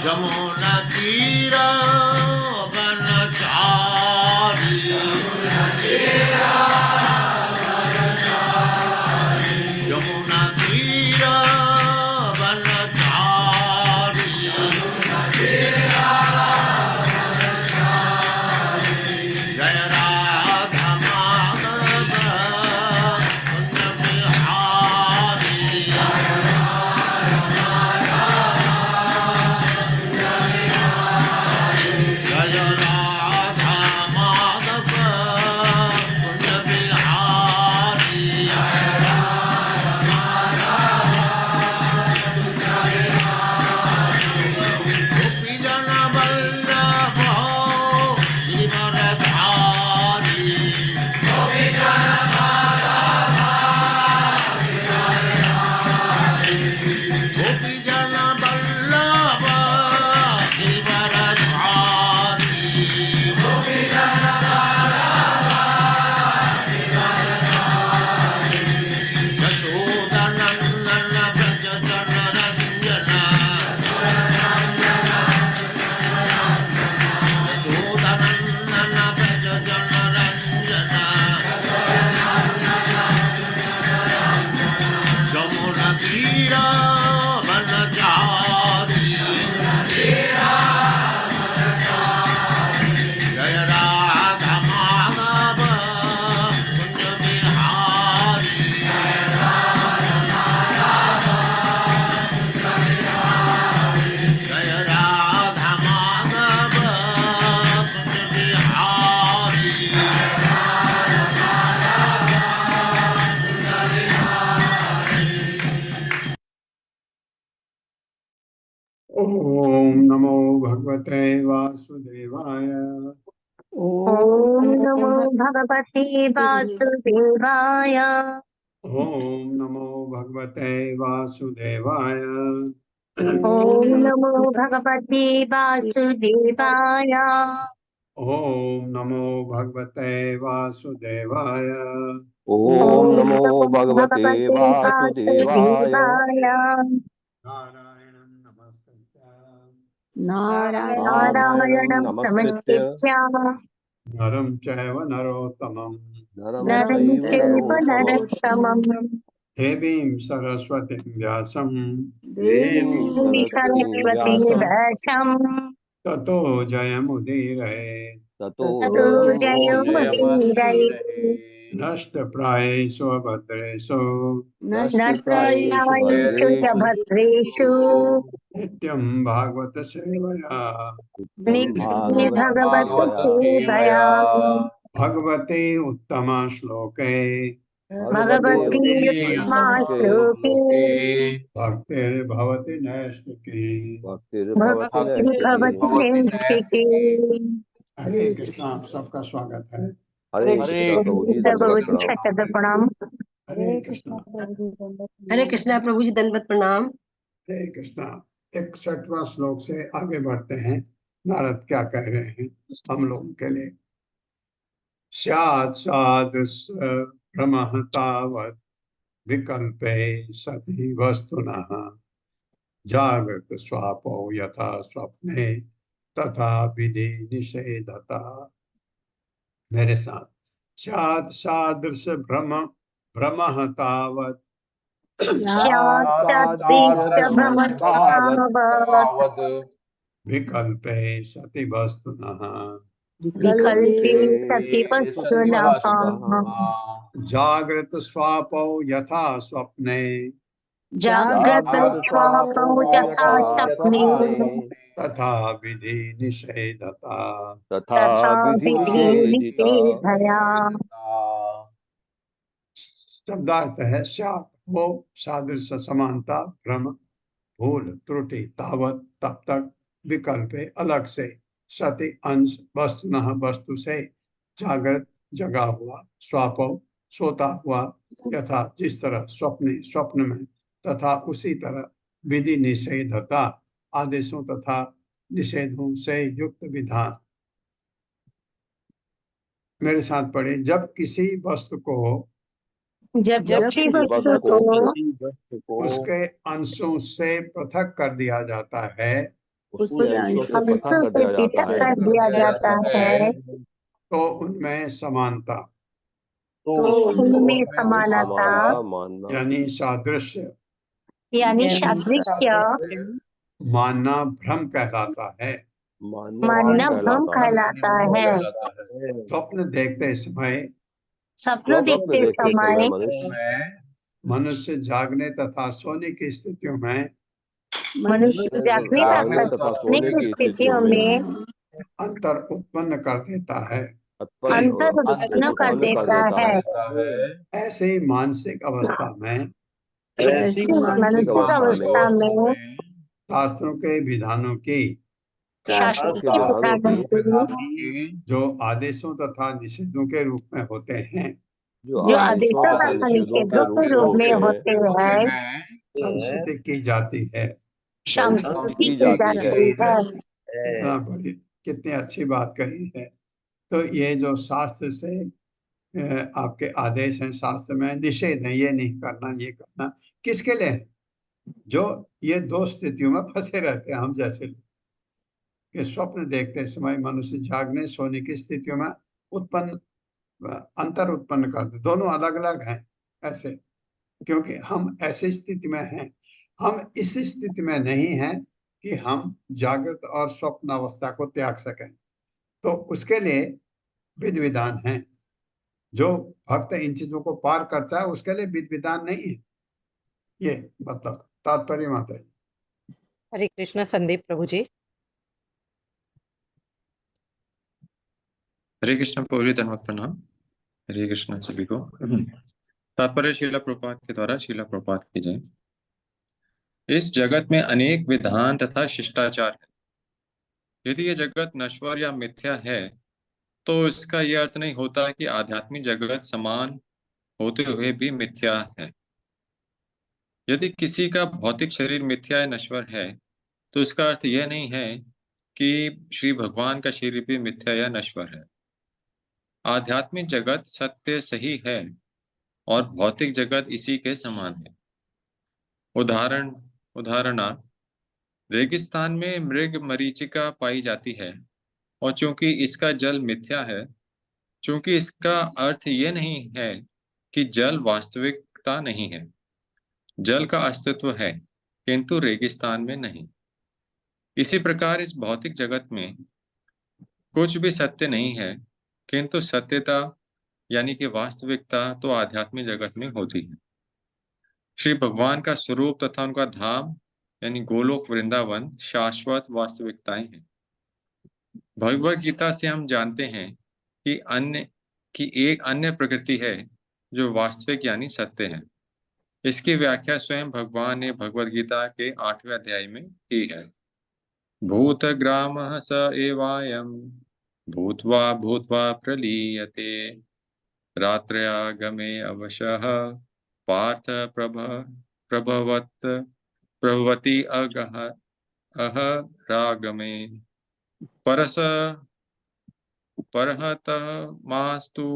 यमुना तीरा वनचारी यमुना तीरा वनचारी जय राधा माधव कुंज बिहारी जय राधा माधव कुंज बिहारी गोपी जन वल्लभ गिरिवरधारी गोपी जन वल्लभ गिरिवरधारी यशोदनन्दन व्रज जन रंजन यशोदनन्दन व्रज जन रंजन यमुना तीरा वनचारी जय राधा माधव कुंज बिहारी जय राधा माधव कुंज बिहारी ओम नमो भगवते वासुदेवाय। ओम नमो भगवते वासुदेवाय। ओम नमो भगवते वासुदेवाय। ओम नमो भगवते वासुदेवाय। ओम नमो भगवते वासुदेवाय। ओम नमो भगवते वासुदेवाय। नारायणं नमस्कृत्य नारायणं नमस्कृत्य नरं चैव नरोत्तमं नरं चैव नरोत्तमं देवीं सरस्वतीं व्यासं देवीं सरस्वतीं व्यासं ततो जयमुदीरये। ततो ततो जयमुदीरये। नष्टप्रायेषु भद्रेषु नष्टप्रायेषु च भद्रेषु नित्यं भागवत सेवया नित्ये भगवत्सेवया भगवते उत्तमा श्लोके भगवती उत्तमा श्लोके भक्तिर्भवति नैष्ठिकी। भक्तिर्भवति नैष्ठिकी। हरे कृष्ण। आप सबका स्वागत है। हरे कृष्ण प्रभु जी, प्रभु दंडवत जी प्रणाम। शतद प्रणाम। हरे कृष्ण। हरे कृष्णा प्रभु जी, दंडवत प्रणाम। हरे कृष्ण। 61वां श्लोक से आगे बढ़ते हैं। नारद क्या कह रहे हैं हम लोगों के लिए। स्यात् सादृश भ्रमः तावत् विकल्पे सति वस्तुनः जागृत स्वापो यथा स्वप्ने तथा विधि निषेधता। मेरे साथ। स्यात् सादृश भ्रमः तावत् स्यात् विकल्पे सति वस्तुनः विकल्पे सति वस्तुनः जागृत स्वापौ यथा स्वप्ने जाग्रत स्वापौ यथा स्वप्ने तथा विधि निषेधता। तथा विधि निषेधया। शब्दार्थ है स्यात् वो सादृश समानता भ्रम भूल त्रुटि तावत तब तक विकल्पे अलग से सति अंश वस्तुनः वस्तु से जागृत जगा हुआ स्वापौ सोता हुआ यथा जिस तरह स्वप्न में तथा उसी तरह विधि निषेधता आदेशों तथा निषेधों से युक्त विधान। मेरे साथ पढ़े। जब किसी वस्तु को वस्तु को उसके अंशों से पृथक कर दिया जाता है उसके अंशों से पृथक अंशों कर से दिया जाता पृथक है, कर दिया जाता है, तो उनमें समानता तो उनमें समानता मानना यानी सादृश्य यानी सादृश्य मानना भ्रम कहलाता है। मानना भ्रम कहलाता है। कहलाता है। स्वप्न देखते समय स्वप्न स्वप्न देखते देखते समय समय मनुष्य मनुष्य जागने तथा सोने की स्थितियों में मनुष्य जागने जागने तथा तथा सोने सोने की की स्थितियों में अंतर उत्पन्न कर देता है। अंतर उत्पन्न कर देता है। ऐसे ही मानसिक अवस्था में ऐसी मानसिक अवस्था में शास्त्रों के विधानों की शास्त्रों के के विधानों विधानों की की जो आदेशों तथा निषेधों के रूप में होते हैं जो आदेशों तथा तथा निषेधों निषेधों के रूप में होते हैं संस्कृति की जाती है। संस्कृति की जाती है। कितना बड़ी कितनी अच्छी बात कही है। तो ये जो शास्त्र से आपके आदेश हैं, शास्त्र में निषेध है, ये नहीं करना, ये करना, किसके लिए है? जो ये दो स्थितियों में फंसे रहते हैं हम जैसे लोग, कि स्वप्न देखते समय मनुष्य जागने सोने की स्थितियों में उत्पन्न अंतर उत्पन्न करते, दोनों अलग अलग हैं ऐसे, क्योंकि हम ऐसी स्थिति में हैं। हम इस स्थिति में नहीं हैं कि हम जागृत और स्वप्न अवस्था को त्याग सकें, तो उसके लिए विधि विधान है। जो भक्त इन चीजों को पार करता है उसके लिए विधि विधान नहीं है। ये मतलब तात्पर्य माता जी। हरे कृष्णा संदीप प्रभु जी। हरे कृष्ण पूरी धन्यवाद प्रणाम। हरे कृष्ण सभी को। तात्पर्य शीला प्रपात के द्वारा शीला प्रपात की जय। इस जगत में अनेक विधान तथा शिष्टाचार है। यदि ये जगत नश्वर या मिथ्या है तो इसका यह अर्थ नहीं होता कि आध्यात्मिक जगत समान होते हुए भी मिथ्या है। यदि किसी का भौतिक शरीर मिथ्या या नश्वर है तो इसका अर्थ यह नहीं है कि श्री भगवान का शरीर भी मिथ्या या नश्वर है। आध्यात्मिक जगत सत्य सही है और भौतिक जगत इसी के समान है। उदाहरणार्थ रेगिस्तान में मृग मरीचिका पाई जाती है और चूंकि इसका जल मिथ्या है, चूंकि इसका अर्थ ये नहीं है कि जल वास्तविकता नहीं है। जल का अस्तित्व है किंतु रेगिस्तान में नहीं। इसी प्रकार इस भौतिक जगत में कुछ भी सत्य नहीं है, किंतु सत्यता यानी कि वास्तविकता तो आध्यात्मिक जगत में होती है। श्री भगवान का स्वरूप तथा उनका धाम यानी गोलोक वृंदावन शाश्वत वास्तविकताएं हैं। भगवत गीता से हम जानते हैं कि एक अन्य प्रकृति है जो वास्तविक यानी सत्य है। इसकी व्याख्या स्वयं भगवान ने भगवत गीता के 8वें अध्याय में की है। भूतग्रामः स एवायं भूत्वा भूत्वा प्रलीयते रात्रयागमे अवशः पार्थ प्रभवति अह रागमे परस परहत मास्तु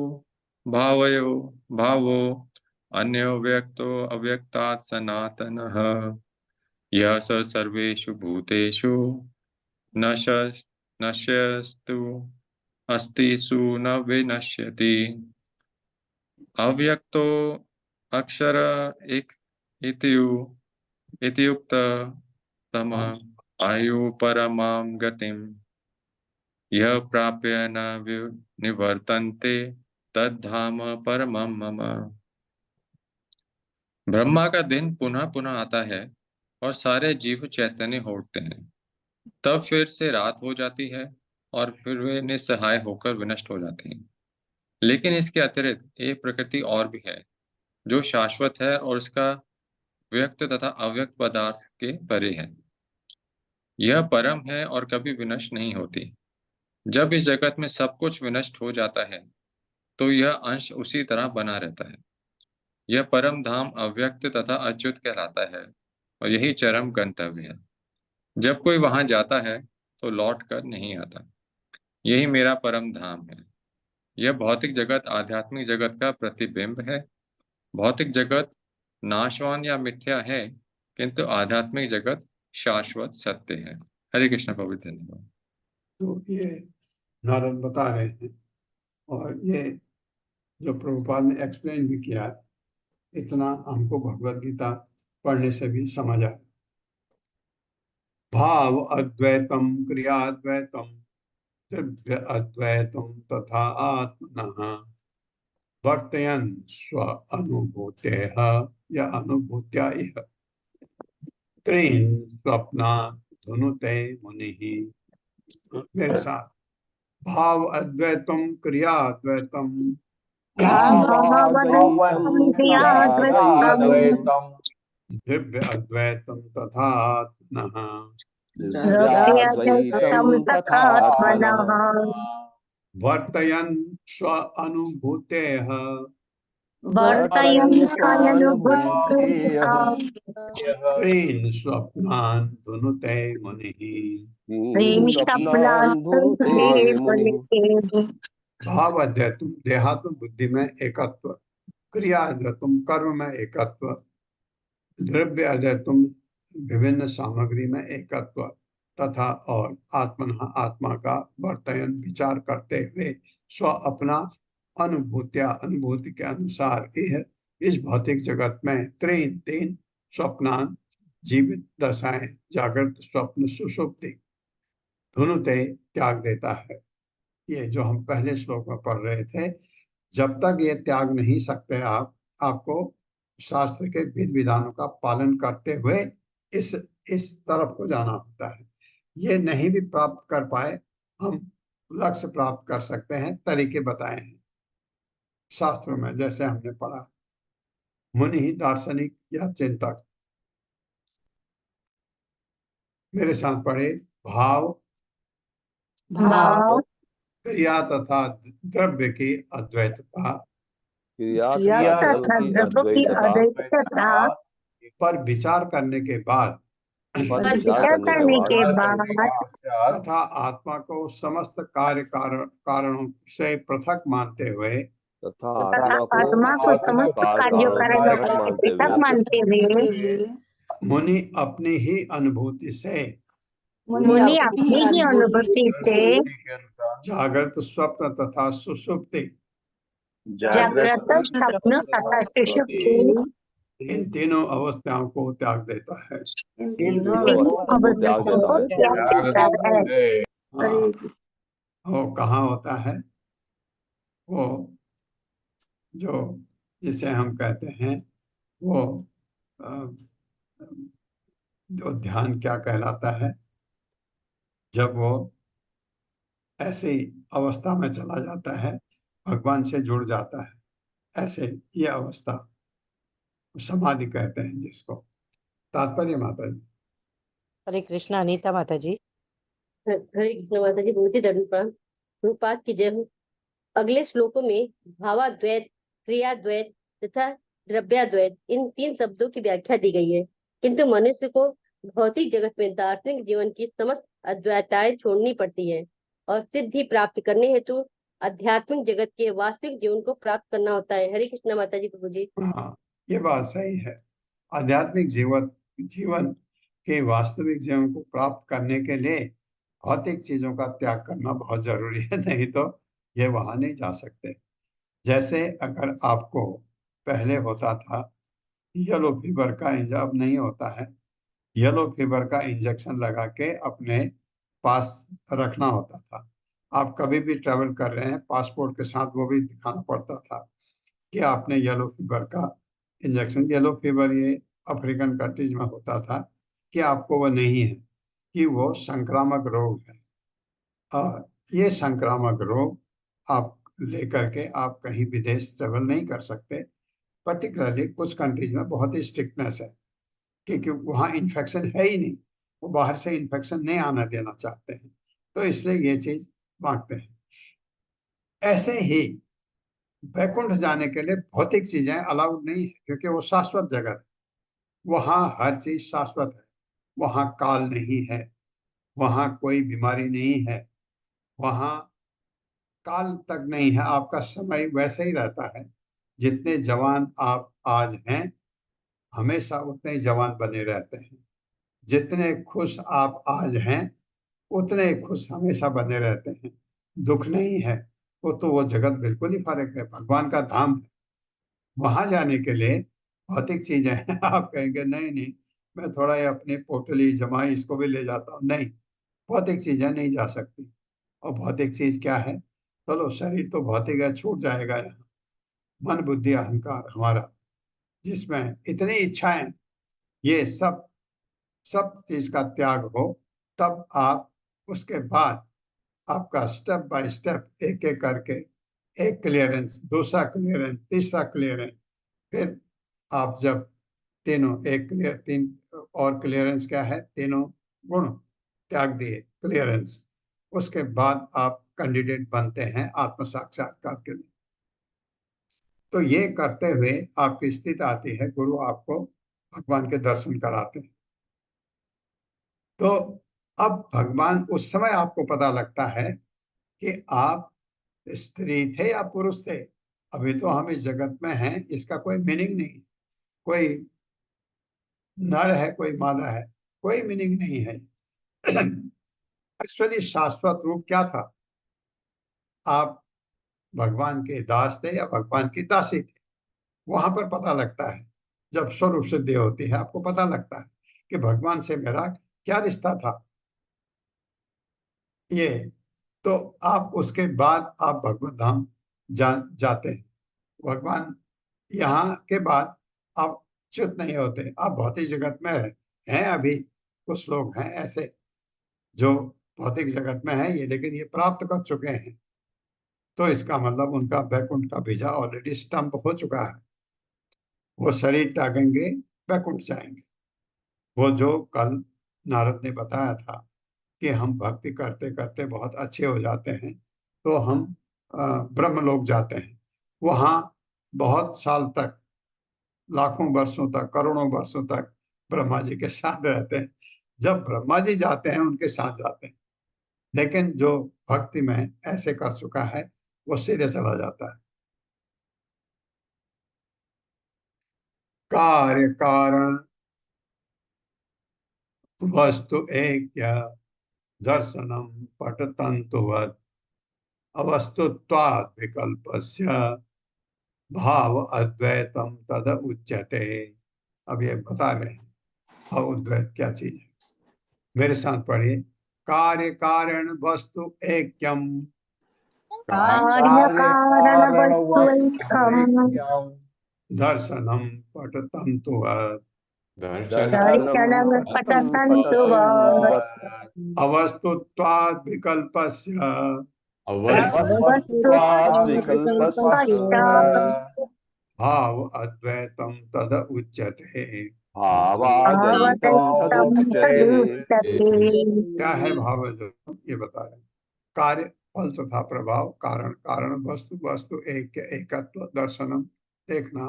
भावो अन्यो व्यक्तो अव्यक्तात् सनातनः यः स सर्वेषु भूतेषु नश्यस्तु अस्तिषु न विनश्यति अव्यक्तो अक्षर इत्युक्त तम आयु परमां गतिम यह प्राप्य न निवर्तन्ते तद्धाम परमं मम। ब्रह्मा का दिन पुनः पुनः आता है और सारे जीव चैतन्य हो उठते हैं। तब फिर से रात हो जाती है और फिर वे निस्सहाय होकर विनष्ट हो जाते हैं। लेकिन इसके अतिरिक्त एक प्रकृति और भी है जो शाश्वत है और उसका व्यक्त तथा अव्यक्त पदार्थ के परे है। यह परम है और कभी विनष्ट नहीं होती। जब इस जगत में सब कुछ विनष्ट हो जाता है तो यह अंश उसी तरह बना रहता है। यह परम धाम अव्यक्त तथा अच्युत कहलाता है और यही चरम गंतव्य है। जब कोई वहां जाता है तो लौट कर नहीं आता। यही मेरा परम धाम है। यह भौतिक जगत आध्यात्मिक जगत का प्रतिबिंब है। भौतिक जगत नाशवान या मिथ्या है किंतु आध्यात्मिक जगत शाश्वत सत्य है। हरे कृष्ण प्रभु, धन्यवाद। तो ये नारद बता रहे हैं, और ये जो प्रभुपाद ने एक्सप्लेन भी किया, इतना हमको भगवत गीता पढ़ने से भी समझ आया। भाव अद्वैतम क्रियाद्वैतम द्रव्य अद्वैतम तथा आत्मनः वर्तयन् स्व अनुभूतेः या अनुभूत्या इह त्रीन् स्वप्नान् धुनुते मुनिः। मेरे साथ, भाव अद्वैतम क्रिया अद्वैतम भावाद्वैतं क्रियाद्वैतं दिव्य अद्वैतम तथा आत्मनः द्रव्याद्वैतं तथात्मनः वर्तयन् स्व अनुभूतेः वर्तयन् स्वानुभूतेः त्रीन् स्वप्नान् धुनुते मुनिः। स्वप्नान् धुनुते मुनिः। भाव अद्वैतम देहात्म बुद्धि में एकत्व, क्रिया अद्वैतम कर्म में एकत्व, द्रव्य अद्वैतम विभिन्न सामग्री में एकत्व, तथा और आत्मन आत्मा का वर्तयन विचार करते हुए स्व अपना अनुभूति के अनुसार यह इस भौतिक जगत में तीन स्वप्नान जीवित दशाएं, जागृत स्वप्न सुषुप्ति धुनुते त्याग देता है। ये जो हम पहले श्लोक में पढ़ रहे थे, जब तक ये त्याग नहीं सकते आपको शास्त्र के विधि विधानों का पालन करते हुए इस तरफ को जाना होता है। ये नहीं भी प्राप्त कर पाए, हम लक्ष्य प्राप्त कर सकते हैं, तरीके बताए हैं शास्त्रों में। जैसे हमने पढ़ा, मुनि ही दार्शनिक या चिंतक। मेरे साथ पढ़े, भाव क्रिया तथा द्रव्य की अद्वैतता क्रिया तथा की द्रव्य की अद्वैतता पर विचार करने के बाद पर विचार करने के बाद तथा आत्मा को समस्त कारणों से पृथक मानते हुए तथा आत्मा को समस्त कारणों से कारणों पृथक से मानते पृथक हुए मानते हुए मुनि अपनी ही अनुभूति से मुनि अपनी ही अनुभूति से जागृत स्वप्न तथा सुषुप्ति जागृत स्वप्न तथा सुषुप्ति इन तीनों अवस्थाओं को त्याग देता है। तीनों अवस्थाओं को त्याग देता है। हाँ, वो कहाँ होता है? वो जो जिसे हम कहते हैं वो जो ध्यान क्या कहलाता है, जब वो ऐसी अवस्था में चला जाता है, भगवान से जुड़ जाता है, ऐसे ये अवस्था समाधि कहते हैं जिसको। तात्पर्य माता जी। हरे कृष्ण अनीता माता जी। हरे कृष्ण माता जी, बहुत ही धन्यवाद। प्रभुपाद की जय हो। अगले श्लोकों में भावाद्वैत, क्रियाद्वैत तथा द्रव्याद्वैत इन तीन शब्दों की व्याख्या दी गई है। किंतु मनुष्य को भौतिक जगत में दार्शनिक जीवन की समस्त अद्वैताएं छोड़नी पड़ती है और सिद्धि प्राप्त करने हेतु आध्यात्मिक जगत के वास्तविक जीवन को प्राप्त करना होता है। हरे कृष्ण माता जी प्रभु जी। हाँ, ये बात सही है। आध्यात्मिक जीवन के वास्तविक जीवन को प्राप्त करने के लिए भौतिक चीजों का त्याग करना बहुत जरूरी है, नहीं तो ये वहां नहीं जा सकते। जैसे अगर आपको पहले होता था येलो फीवर का अब नहीं होता है, येलो फीवर का इंजेक्शन लगा के अपने पास रखना होता था। आप कभी भी ट्रैवल कर रहे हैं, पासपोर्ट के साथ वो भी दिखाना पड़ता था कि आपने येलो फीवर का इंजेक्शन। येलो फीवर ये अफ्रीकन कंट्रीज में होता था कि आपको वो नहीं है, कि वो संक्रामक रोग है, और ये संक्रामक रोग आप लेकर के आप कहीं विदेश ट्रेवल नहीं कर सकते। पर्टिकुलरली कुछ कंट्रीज में बहुत ही स्ट्रिक्टनेस है, क्योंकि वहाँ इन्फेक्शन है ही नहीं, वो बाहर से इन्फेक्शन नहीं आना देना चाहते हैं, तो इसलिए ये चीज मांगते हैं। ऐसे ही वैकुंठ जाने के लिए भौतिक चीजें अलाउड नहीं है, क्योंकि वो शाश्वत जगत है। वहाँ हर चीज शाश्वत है, वहाँ काल नहीं है, वहाँ कोई बीमारी नहीं है, वहाँ काल तक नहीं है। आपका समय वैसे ही रहता है, जितने जवान आप आज हैं हमेशा उतने ही जवान बने रहते हैं। जितने खुश आप आज हैं उतने खुश हमेशा बने रहते हैं। दुख नहीं है, वो जगत बिल्कुल ही फर्क है, भगवान का धाम है। वहां जाने के लिए भौतिक चीजें हैं। आप कहेंगे नहीं नहीं, मैं थोड़ा ये अपनी पोटली जमाई इसको भी ले जाता हूँ, नहीं, भौतिक चीजें नहीं जा सकती। और भौतिक चीज क्या है? चलो शरीर तो भौतिक है, छूट जाएगा यहाँ। मन बुद्धि अहंकार हमारा, जिसमें इतनी इच्छाएं, ये सब सब चीज का त्याग हो, तब आप उसके बाद आपका स्टेप बाय स्टेप एक एक करके, एक क्लियरेंस, दूसरा क्लियरेंस, तीसरा क्लियरेंस, फिर आप जब तीनों एक क्लियर, तीन और क्लियरेंस क्या है? तीनों गुण त्याग दिए, क्लियरेंस, उसके बाद आप कैंडिडेट बनते हैं आत्म साक्षात्कार के लिए। तो ये करते हुए आपकी स्थिति आती है, गुरु आपको भगवान के दर्शन कराते हैं। तो अब भगवान, उस समय आपको पता लगता है कि आप स्त्री थे या पुरुष थे। अभी तो हम इस जगत में हैं, इसका कोई मीनिंग नहीं, कोई नर है कोई मादा है, कोई मीनिंग नहीं है। एक्चुअली शाश्वत रूप क्या था? आप भगवान के दास थे या भगवान की दासी थे, वहां पर पता लगता है। जब स्वरूप सिद्धि होती है, आपको पता लगता है कि भगवान से मेरा क्या रिश्ता था। ये तो आप उसके बाद आप भगवत धाम जाते हैं। भगवान यहाँ के बाद आप च्युत नहीं होते, आप भौतिक जगत में हैं। अभी कुछ लोग हैं ऐसे जो भौतिक जगत में है ये, लेकिन ये प्राप्त कर चुके हैं, तो इसका मतलब उनका वैकुंठ का वीजा ऑलरेडी स्टम्प हो चुका है। वो शरीर त्यागेंगे, वैकुंठ जाएंगे। वो जो कल नारद ने बताया था कि हम भक्ति करते करते बहुत अच्छे हो जाते हैं, तो हम ब्रह्मलोक जाते हैं। वहाँ बहुत साल तक, लाखों वर्षों तक, करोड़ों वर्षों तक ब्रह्मा जी के साथ रहते हैं। जब ब्रह्मा जी जाते हैं उनके साथ जाते हैं। लेकिन जो भक्ति में ऐसे कर चुका है, वो सीधे चला जाता है। कार्य कारण वस्तु ऐक्य दर्शनम पटतंतुवत् अवस्तुत्वात् विकल्पस्य भाव अद्वैतम तद उच्यते। अब ये बता रहे हैं भाव अद्वैत क्या चीज है। मेरे साथ पढ़िए। कार्य कारण वस्तु ऐक्यम कार्य कारण वस्तु एकम दर्शनम पटतंतुवत् दर्शनम पठन्तु वा अवस्तुत्वात् विकल्पस्य वस्तुत्वात् विकल्पस्य भाव अद्वैतम तद उच्यते। भावाद्वैतं तदुच्यते। क्या है भाव अद्वैतम? ये बता रहे हैं। कार्य फल तथा प्रभाव, कारण कारण वस्तु वस्तु एकत्व, दर्शनम देखना,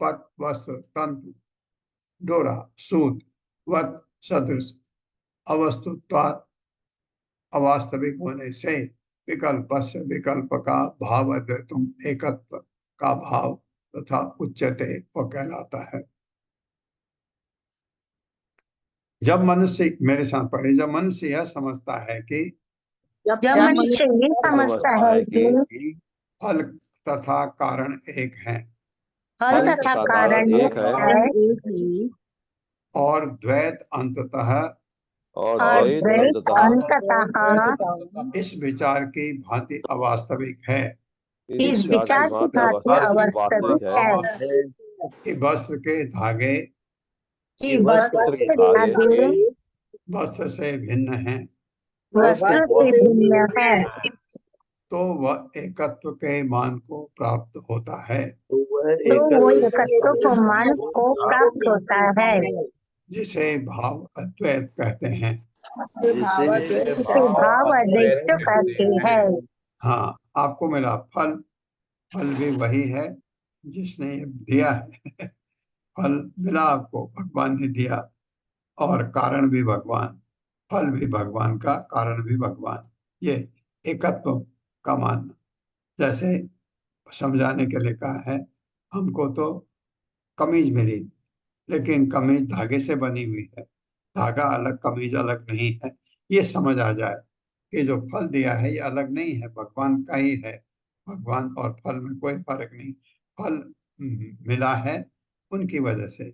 पट वस्त्र तंतु डोरा सूत, वत सदृश, अवस्तुत्वात् अवास्तविक होने से, विकल्प से विकल्प का, भाव अद्वैतम एकत्व का भाव तथा उच्चते वो कहलाता है। जब मनुष्य, मेरे साथ पढ़े, जब मनुष्य यह समझता है कि जब मनुष्य ये समझता है कि फल तथा कारण एक है फल तथा कारण एक है और द्वैत अंततः और द्वैत अंततः इस विचार की भांति अवास्तविक है इस विचार की भांति अवास्तविक है कि वस्त्र के धागे कि वस्त्र के धागे वस्त्र से भिन्न हैं, वस्त्र से भिन्न है, तो वह एकत्व के मान को प्राप्त होता है, तो वो एकत्व को मान को प्राप्त होता है, जिसे भाव अद्वैत कहते हैं। जिसे भाव अद्वैत कहते हैं। हाँ, आपको मिला फल, फल भी वही है जिसने ये दिया है। फल मिला आपको, भगवान ने दिया, और कारण भी भगवान, फल भी भगवान का, कारण भी भगवान। ये एकत्व का मानना, जैसे समझाने के लिए कहा है, हमको तो कमीज मिली, लेकिन कमीज धागे से बनी हुई है, धागा अलग कमीज अलग नहीं है। ये समझ आ जाए कि जो फल दिया है ये अलग नहीं है, भगवान का ही है। भगवान और फल में कोई फर्क नहीं। फल मिला है उनकी वजह से।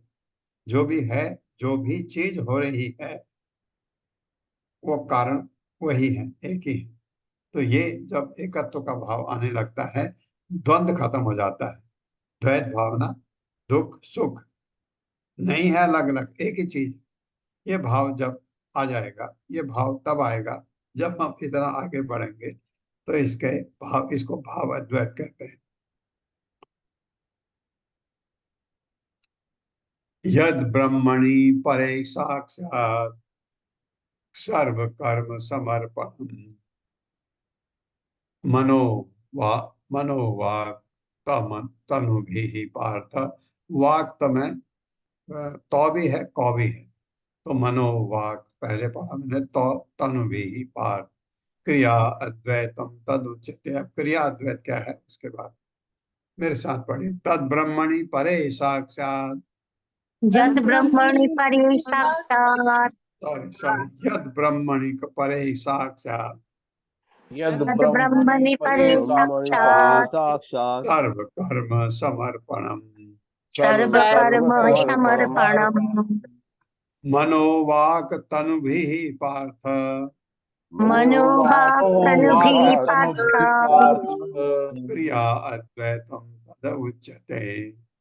जो भी है, जो भी चीज हो रही है, वो कारण वही है, एक ही है। तो ये जब एकत्व का भाव आने लगता है, द्वंद्व खत्म हो जाता है। द्वैत भावना, दुख सुख नहीं है, अलग अलग एक ही चीज। ये भाव जब आ जाएगा, ये भाव तब आएगा जब हम इतना आगे बढ़ेंगे। तो इसके भाव, इसको भाव अद्वैत कहते हैं। यद ब्रह्मणि परे साक्षात सर्व कर्म समर्पण मनो वा मनोवाक तमन तनु भी पार्थ। वाक तमें तो भी है, कौ भी है। तो मनोवाक पहले पढ़ा मैंने, तो तनु भी पार्थ। क्रिया अद्वैतम तद उच्यते। अब क्रिया अद्वैत क्या है उसके बाद मेरे साथ पढ़िए। तद ब्रह्मणि परे साक्षात, जद ब्रह्मणि परे साक्षात् सॉरी यद ब्रह्मणि परे साक्षात यद तद ब्रह्मणि ब्रह्मणि परे परे ब्रह्मणि परे साक्षात् साक्षात् सर्व कर्म समर्पणम सर्व सर्व कर्म कर्म समर्पणम् मनोवाक तनु भी पार्थ। मनोवाक् तनुभिः पार्थ क्रिया अद्वैतम तद उच्यते।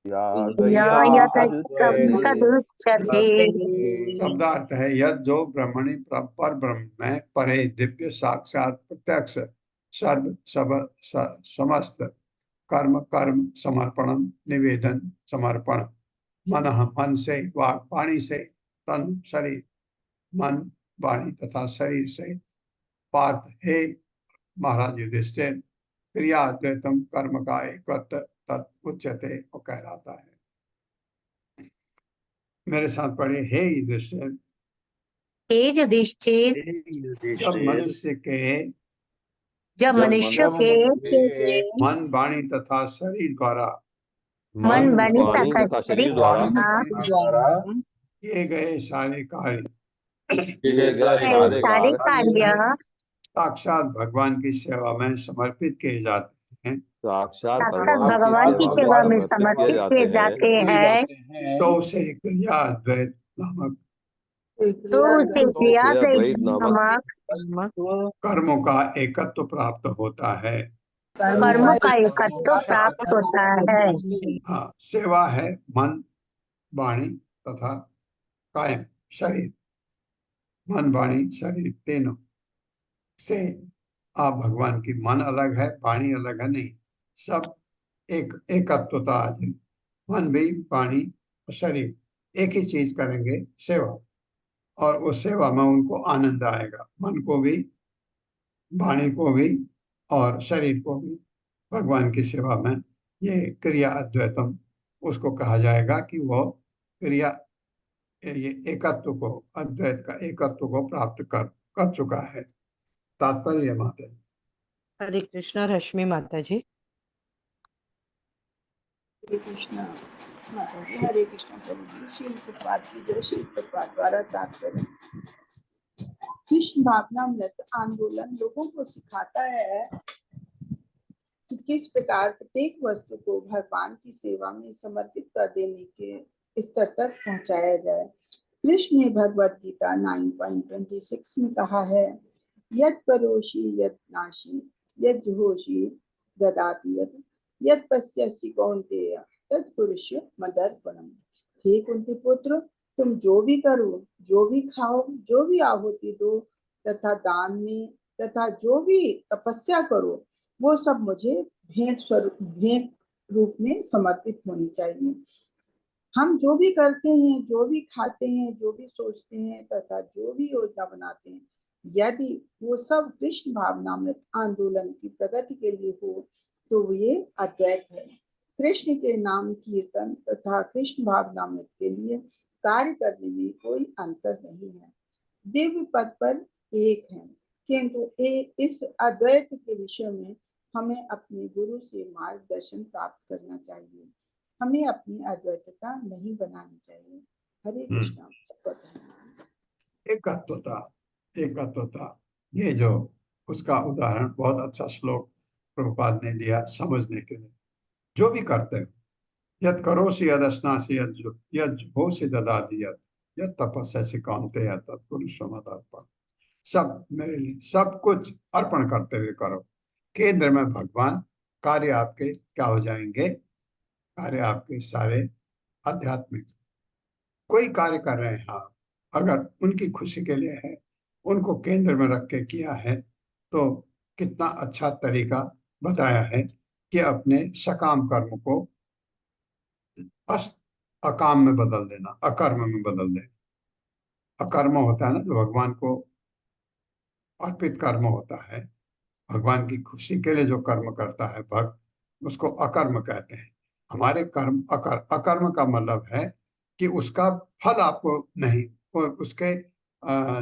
यततं तदुच्यते। शब्दार्थ है यद जो ब्रह्मणि पर ब्रह्म में परे दिव्य साक्षात प्रत्यक्ष सर्व समस्त कर्म कर्म समर्पणम निवेदन समर्पण मन मन से वाक वाणी से तन शरीर मन वाणी तथा शरीर से पार्थ हे महाराज युधिष्ठिर क्रिया अद्वैतम कर्म का एकत्व तत् उच्यते वो कहलाता है। मेरे साथ पढ़े हे युधिष्ठिर। हे युधिष्ठिर जब मनुष्य के जब मनुष्य के मन वाणी तथा शरीर द्वारा मन मन वाणी वाणी तथा तथा शरीर शरीर द्वारा द्वारा किए गए सारे कार्य किए गए सारे सारे कार्य कार्य साक्षात भगवान की सेवा में समर्पित किए जाते हैं। साक्षात साक्षात भगवान की भगवान की सेवा में सेवा में समर्पित किए समर्पित जाते किए हैं। जाते हैं तो उसे क्रिया अद्वैत नामक तो उसे क्रिया क्रियाद्वैत नामक नामक कर्मों का एकत्व प्राप्त होता है। कर्मों का एकत्व प्राप्त होता है। हाँ, सेवा है मन वाणी तथा कायम शरीर। मन वाणी शरीर तीनों से आप भगवान की मन अलग है, वाणी अलग है नहीं, सब एक एकत्वता आ जाए। मन भी वाणी और शरीर एक ही चीज करेंगे, सेवा, और उस सेवा में उनको आनंद आएगा। मन को भी, वाणी को भी और शरीर को भी भगवान की सेवा में। ये क्रिया अद्वैतम उसको कहा जाएगा कि वो क्रिया ये एकत्व को, अद्वैत का एकत्व को प्राप्त कर चुका है। तात्पर्य माता जी। हरे कृष्णा रश्मि माता जी। हरे कृष्णा माता जी। हरे कृष्णा प्रभु जी। श्रील प्रभुपाद की जय। श्रील प्रभुपाद द्वारा तात्पर्य। कृष्ण भावनामृत आंदोलन लोगों को सिखाता है कि किस प्रकार प्रत्येक वस्तु को भगवान की सेवा में समर्पित कर देने के स्तर तक पहुंचाया जाए। कृष्ण ने भगवत गीता 9.26 में कहा है, यद करोषि यद नाशी यद जुहोषि ददाति यद पश्यसि कौन्तेय तद कुरुष्य मदर्पणम। हे कुंती पुत्र, तुम जो भी करो, जो भी खाओ, जो भी आहुति दो तथा दान में तथा जो भी तपस्या करो, वो सब मुझे भेंट रूप में समर्पित होनी चाहिए। हम जो भी करते हैं, जो भी खाते हैं, जो भी सोचते हैं तथा जो भी योजना बनाते हैं, यदि वो सब कृष्ण भावनामृत आंदोलन की प्रगति के लिए हो तो ये अद्वैत है। कृष्ण के नाम कीर्तन तथा कृष्ण भावनामृत के लिए कार्य करने में कोई अंतर नहीं है। दिव्य पद पर एक है, किंतु इस अद्वैत के विषय में हमें अपने गुरु से मार्गदर्शन प्राप्त करना चाहिए। हमें अपनी अद्वैतता नहीं बनानी चाहिए। हरे कृष्णा। एकत्वता एकत्वता, ये जो उसका उदाहरण बहुत अच्छा श्लोक प्रभुपाद ने दिया समझने के लिए। जो भी करते हो, यद करोसि यद अस्नासि यद जुहोसि ददाति यद तपस्यासि कौन्तेय तत्पुरुषो मदर्पण। सब मेरे लिए सब कुछ अर्पण करते हुए करो। केंद्र में भगवान, कार्य आपके क्या हो जाएंगे? कार्य आपके सारे आध्यात्मिक। कोई कार्य कर रहे हैं आप, अगर उनकी खुशी के लिए है, उनको केंद्र में रख के किया है, तो कितना अच्छा तरीका बताया है कि अपने सकाम कर्म को अकाम में बदल देना, अकर्म में बदल देना। अकर्म होता है ना जो भगवान को अर्पित कर्म होता है, भगवान की खुशी के लिए जो कर्म करता है भक्त, उसको अकर्म कहते हैं। हमारे कर्म अकर्म का मतलब है कि उसका फल आपको नहीं, उसके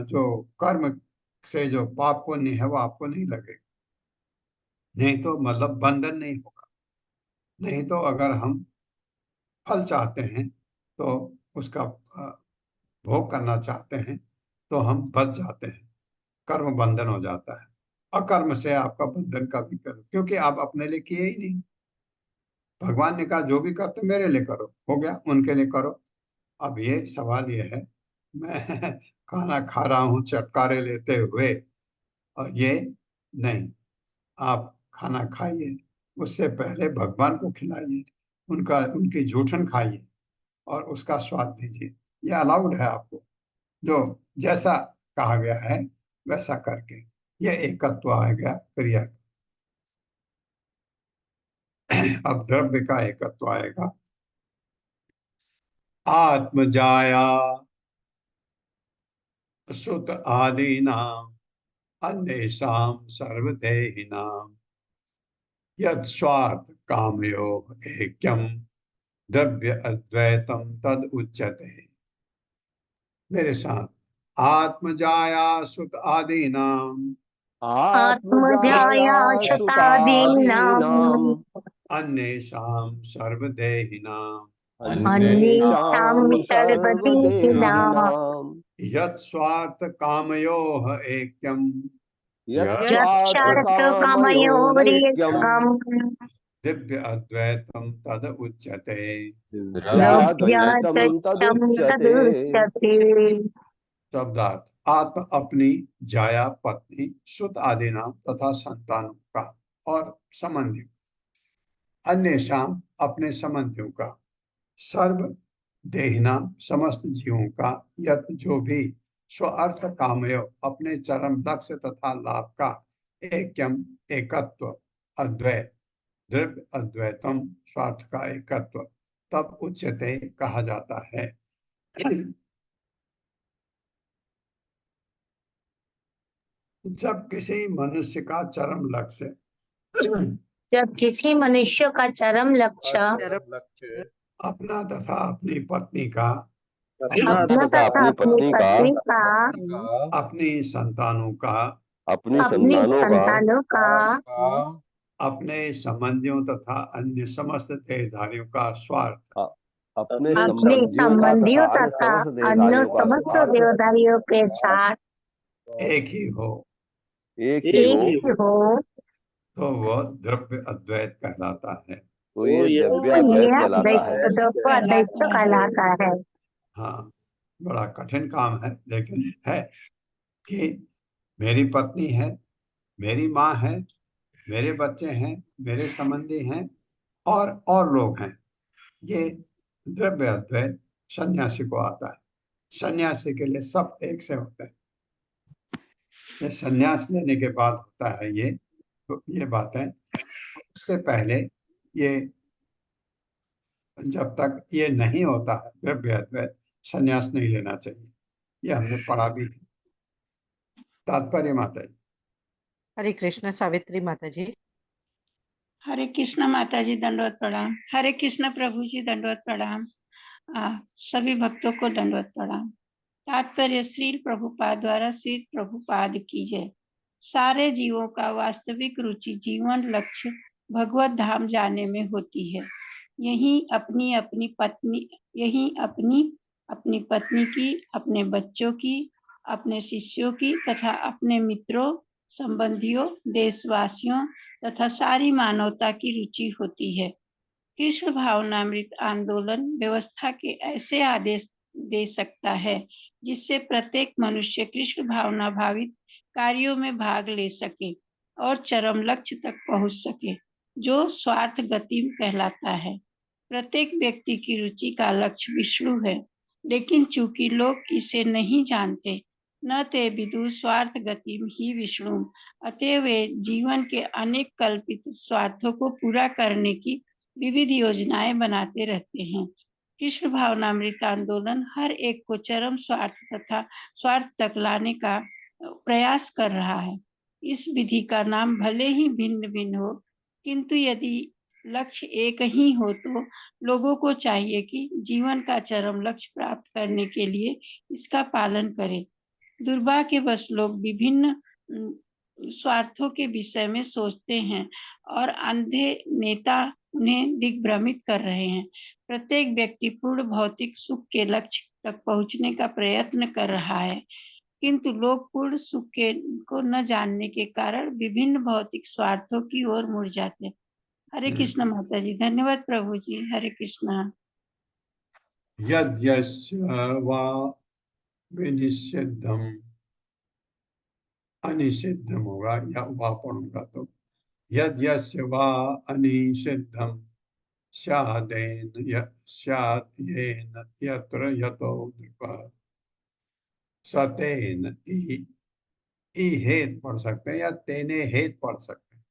जो कर्म से जो पाप पुण्य है वो आपको नहीं लगेगा। नहीं तो मतलब बंधन नहीं होगा। नहीं तो अगर हम फल चाहते हैं तो उसका भोग करना चाहते हैं तो हम बच जाते हैं, कर्म बंधन हो जाता है। अकर्म से आपका बंधन कभी करो, क्योंकि आप अपने लिए किए ही नहीं। भगवान ने कहा जो भी करते मेरे लिए करो, हो गया, उनके लिए करो। अब ये सवाल ये है, मैं खाना खा रहा हूँ चटकारे लेते हुए, और ये नहीं, आप खाना खाइए, उससे पहले भगवान को खिलाइए, उनकी जूठन खाइए और उसका स्वाद दीजिए। ये अलाउड है आपको, जो जैसा कहा गया है वैसा करके। ये एकत्व आ गया क्रिया। अब द्रव्य का एकत्व आएगा। आत्मजाया सुत आदीनाम अन्येषां सर्वदेहिनां यत् स्वार्थ कामयो ऐक्यम द्रव्य अद्वैतम तद उच्यते। मेरे साथ, आत्मजाया सुत आदीनाम आत्मजाया आत्मजायासुतादीनाम् शतादीनाम् अन्येषां सर्वदेहिनां अन्येषां अन्येषां सर्वदेहिनाम् सर्वदेहिनाम् यत् स्वार्थ कामयोः ऐक्यम यत्स्वार्थकामयोरेक्यम् यत्क्षरत्वकामयोरेकम् दिव्य अद्वैतम तद उच्यते। दिव्याद्वैतं द्रव्याद्वैतं तदुच्यते। तदुच्यते। शब्दार्थ, आत्म अपनी, जाया पत्नी, सुत आदि नाम तथा संतानों का और संबंधियों, अन्य शाम अपने संबंधियों का, सर्व देहिना समस्त जीवों का, यत जो भी स्वार्थ कामयो अपने चरम लक्ष्य तथा लाभ का, ऐक्यम एकत्व, अद्वैत द्रव्य अद्वैतम स्वार्थ का एकत्व, तब उच्यते कहा जाता है। जब किसी मनुष्य का चरम लक्ष्य जब किसी मनुष्य का चरम लक्ष्य चरम लक्ष्य अपना तथा अपनी पत्नी का, अपना तथा तथा अपनी अपनी पत्नी का, अपनी संतानों का, अपनी अपनी संतानों का, संतानों का, अपने संबंधियों तथा अन्य समस्त देहधारियों का स्वार्थ, अपने अपने संबंधियों का संबंधियों तथा अन्य तथा समस्त अन्य देहधारियों का समस्त स्वार्थ देवदारियों के साथ एक ही हो, एक ही एक हो, ही हो, तो वह द्रव्य अद्वैत कहलाता है। तो ये तो द्रव्याद्वैत ये कहलाता है। अद्वैत कहलाता है। हाँ, बड़ा कठिन काम है, लेकिन है कि मेरी पत्नी है, मेरी माँ है, मेरे बच्चे हैं, मेरे संबंधी हैं और लोग हैं। ये द्रव्य अद्वैत सन्यासी को आता है। सन्यासी के लिए सब एक से होते हैं। ये सन्यास लेने के बाद होता है ये, तो ये बातें, उससे पहले ये, जब तक ये नहीं होता है द्रव्य अद्वैत, सन्यास नहीं लेना चाहिए। ये हमने पढ़ा भी है। तात्पर्य माता जी। हरे कृष्ण सावित्री माता जी। हरे कृष्ण माता जी, दंडवत प्रणाम। हरे कृष्ण प्रभु जी, दंडवत प्रणाम। सभी भक्तों को दंडवत प्रणाम। तात्पर्य, श्री प्रभुपाद द्वारा श्री प्रभुपाद की जय। सारे जीवों का वास्तविक रुचि जीवन लक्ष्य भगवत धाम जाने में होती है। यही अपनी अपनी पत्नी की, अपने बच्चों की अपने शिष्यों की तथा अपने मित्रों, संबंधियों, देशवासियों तथा सारी मानवता की रुचि होती है। कृष्ण भावनामृत आंदोलन व्यवस्था के ऐसे आदेश दे सकता है जिससे प्रत्येक मनुष्य कृष्ण भावना भावित कार्यों में भाग ले सके और चरम लक्ष्य तक पहुंच सके, जो स्वार्थ गति कहलाता है। प्रत्येक व्यक्ति की रुचि का लक्ष्य विष्णु है, लेकिन चूंकि लोग इसे नहीं जानते, न ते विदु स्वार्थ गति ही विष्णु, अतएव वे जीवन के अनेक कल्पित स्वार्थों को पूरा करने की विविध योजनाएं बनाते रहते हैं। कृष्ण भावनामृत आंदोलन हर एक को चरम स्वार्थ तक लाने का प्रयास कर रहा है। इस विधि का नाम भले ही भिन्न भिन्न हो, किंतु यदि लक्ष्य एक ही हो तो लोगों को चाहिए कि जीवन का चरम लक्ष्य प्राप्त करने के लिए इसका पालन करें। दुर्भाग्यवश लोग विभिन्न स्वार्थों के विषय में सोचते हैं और अंधे नेता उन्हें दिग्भ्रमित कर रहे हैं। प्रत्येक व्यक्ति पूर्ण भौतिक सुख के लक्ष्य तक पहुंचने का प्रयत्न कर रहा है, किंतु लोग पूर्ण सुख को न जानने के कारण विभिन्न भौतिक स्वार्थों की ओर मुड़ जाते हैं। हरे कृष्ण माता जी। धन्यवाद प्रभु जी। हरे कृष्ण। यद यस्य वा विनिषिद्धम, अनिषिद्धम होगा या वा पढ़ूंगा तो यद यस्य वा अनिषिद्धम स्यादेन स्यादेन यत्र यतो नृपः सतेन ई हेत पढ़ सकते हैं या तेने हेत पढ़ सकते हैं।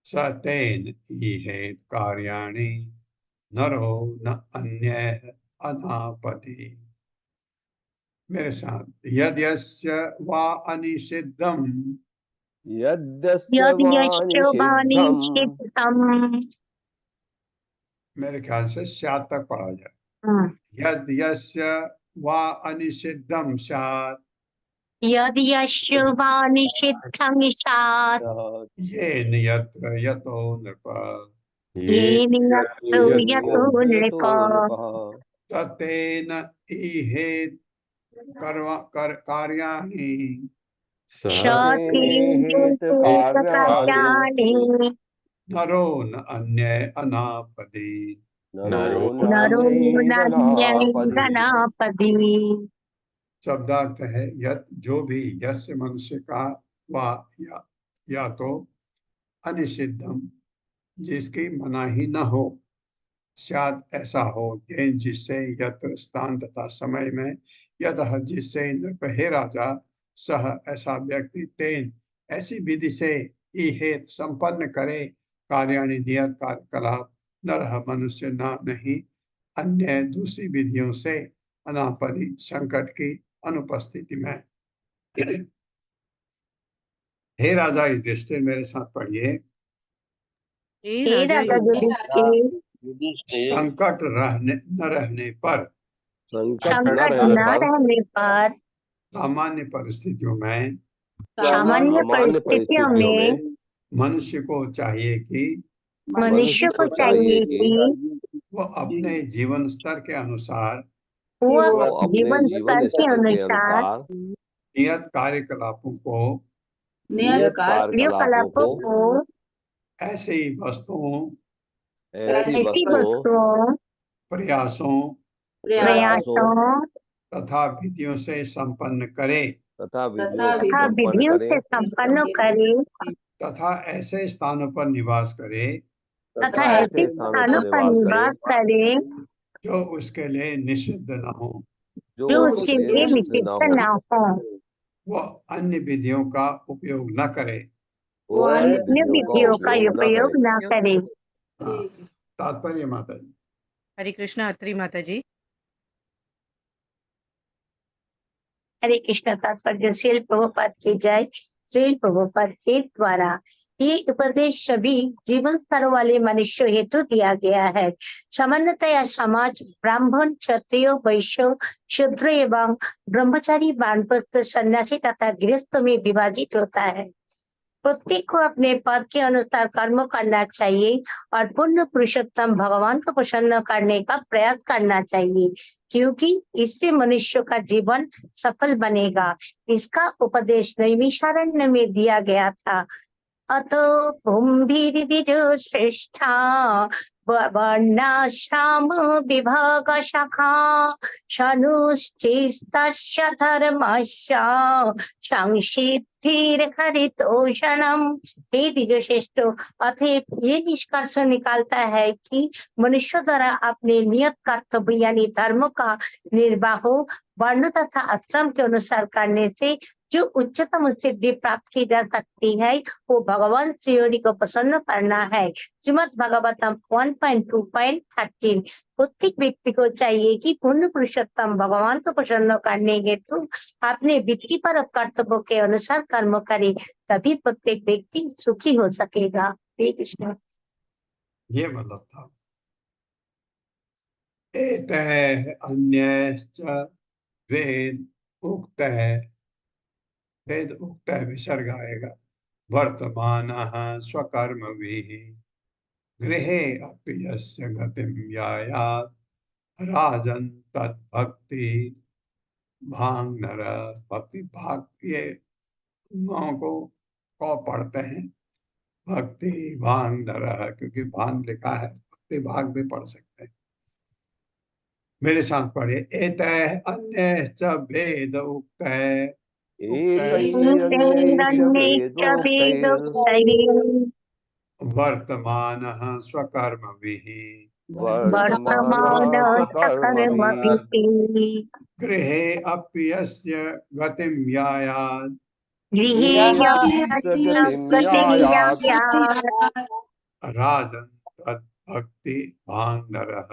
सतेन ई हेत कार्याणि नरो न अन्यः अनापति। मेरे साथ, यद यस्य वा अनिषिद्धम, यद्यस्य यदि वा यशोवाणी निषिद्धम, चित्तम। मेरे ख्याल से स्यात् तक पढ़ा जाए। यद यस्य वा अनिषिद्धम स्यात्, यदि यशोवाणी चित्तम स्यात्। येन यत्र यतो नृपः येन यत्र यतो नृपः सतेन ईहेत कार्याणि सतेन कार्याणि नरो न अन्य अनापदि। नरो नरो नान्यैवनापदि। नान्यैवनापदि। शब्दार्थ है यत जो भी, यस्य मनुष्य का, वा या तो अनिषिद्धम जिसकी मनाही न हो, शायद ऐसा हो, येन जिससे, यत्र स्थान तथा समय में, यतः जिससे, नृप हे राजा, सह ऐसा व्यक्ति, तेन ऐसी विधि से, इहेत संपन्न करे, कार्याणि नियत कार्यकलाप, नरह मनुष्य न नहीं, अन्य दूसरी विधियों से, अनापदि संकट की अनुपस्थिति में। हे राजा युधिष्ठिर, मेरे साथ पढ़िए। हे राजा युधिष्ठिर, संकट न रहने पर, संकट न संकट रहने न पर, रहने पर, सामान्य परिस्थितियों में, सामान्य परिस्थितियों में मनुष्य को चाहिए कि मनुष्य को चाहिए कि वो अपने जीवन स्तर के अनुसार वो वो अपने जीवन जीवन स्तर के स्तर के अनुसार अनुसार नियत कार्यकलापों को, नियत कार्यकलापों क्रियाकलापों को, को, ऐसे ही वस्तुओं, ऐसी ऐसी वस्तुओं, वस्तुओं, प्रयासों प्रयासों तथा विधियों से संपन्न करे, तथा विधियों से तथा संपन्न विधियों करें, से संपन्न करे, तथा ऐसे स्थानों पर निवास करे तथा ऐसे स्थानों पर निवास करे जो उसके लिए निषिद्ध न हो, जो उसके लिए निषिद्ध न हो, वो अन्य विधियों का उपयोग न करे। वो अन्य विधियों का उपयोग न करे। तात्पर्य माता जी। हरे कृष्ण अत्रि माता जी। हरे कृष्ण। तात्पर्य श्रील प्रभुपाद की जय। श्रील प्रभुपाद के द्वारा ये उपदेश सभी जीवन स्तर वाले मनुष्यों हेतु दिया गया है। सामान्यतया समाज ब्राह्मण, क्षत्रिय, वैश्य, शूद्र एवं ब्रह्मचारी, वानप्रस्थ, सन्यासी तथा गृहस्थ में विभाजित होता है। प्रत्येक को अपने पद के अनुसार कर्म करना चाहिए और पूर्ण पुरुषोत्तम भगवान को प्रसन्न करने का प्रयास करना चाहिए, क्योंकि इससे मनुष्य का जीवन सफल बनेगा। इसका उपदेश नैमिषारण्य में दिया गया था। अतो भूमिर्दिजो श्रेष्ठा वर्णाश्रम विभाग शाखा शनुश्चेस्तस्य धर्मस्य संसिद्धिर्हरितोषणम। हे द्विज श्रेष्ठो, अतएव ये निष्कर्ष निकालता है कि मनुष्य द्वारा अपने नियत कर्तव्य यानी धर्म का निर्वाह वर्ण तथा आश्रम के अनुसार करने से जो उच्चतम सिद्धि प्राप्त की जा सकती है वो भगवान श्री हरि को प्रसन्न करना है। श्रीमद् भागवतम 1.2.13। प्रत्येक व्यक्ति को चाहिए कि पूर्ण पुरुषोत्तम भगवान को प्रसन्न करने हेतु अपने वृत्ति पर कर्तव्य के अनुसार कर्म करे, तभी प्रत्येक व्यक्ति सुखी हो सकेगा। हरे कृष्ण। ये मतलब था। एतः अन्यश्च वेद उक्त है, वेद उक्त है विसर्ग आएगा। वर्तमानः स्वकर्मभिः गृहे अपि यस्य गतिं यायात् राजन् तद्भक्ति भांग नर। भक्ति भाग ये को पढ़ते हैं भक्ति भांग नर, क्योंकि भांग लिखा है, भक्ति भाग भी पढ़ सकते हैं। मेरे साथ पढ़िए। एतः अन्यश्च वेद उक्त है, वर्तमानः स्वकर्मभिः गृहे अपि यस्य गतिं यायात् राजन् तद्भक्ति भांग नरः।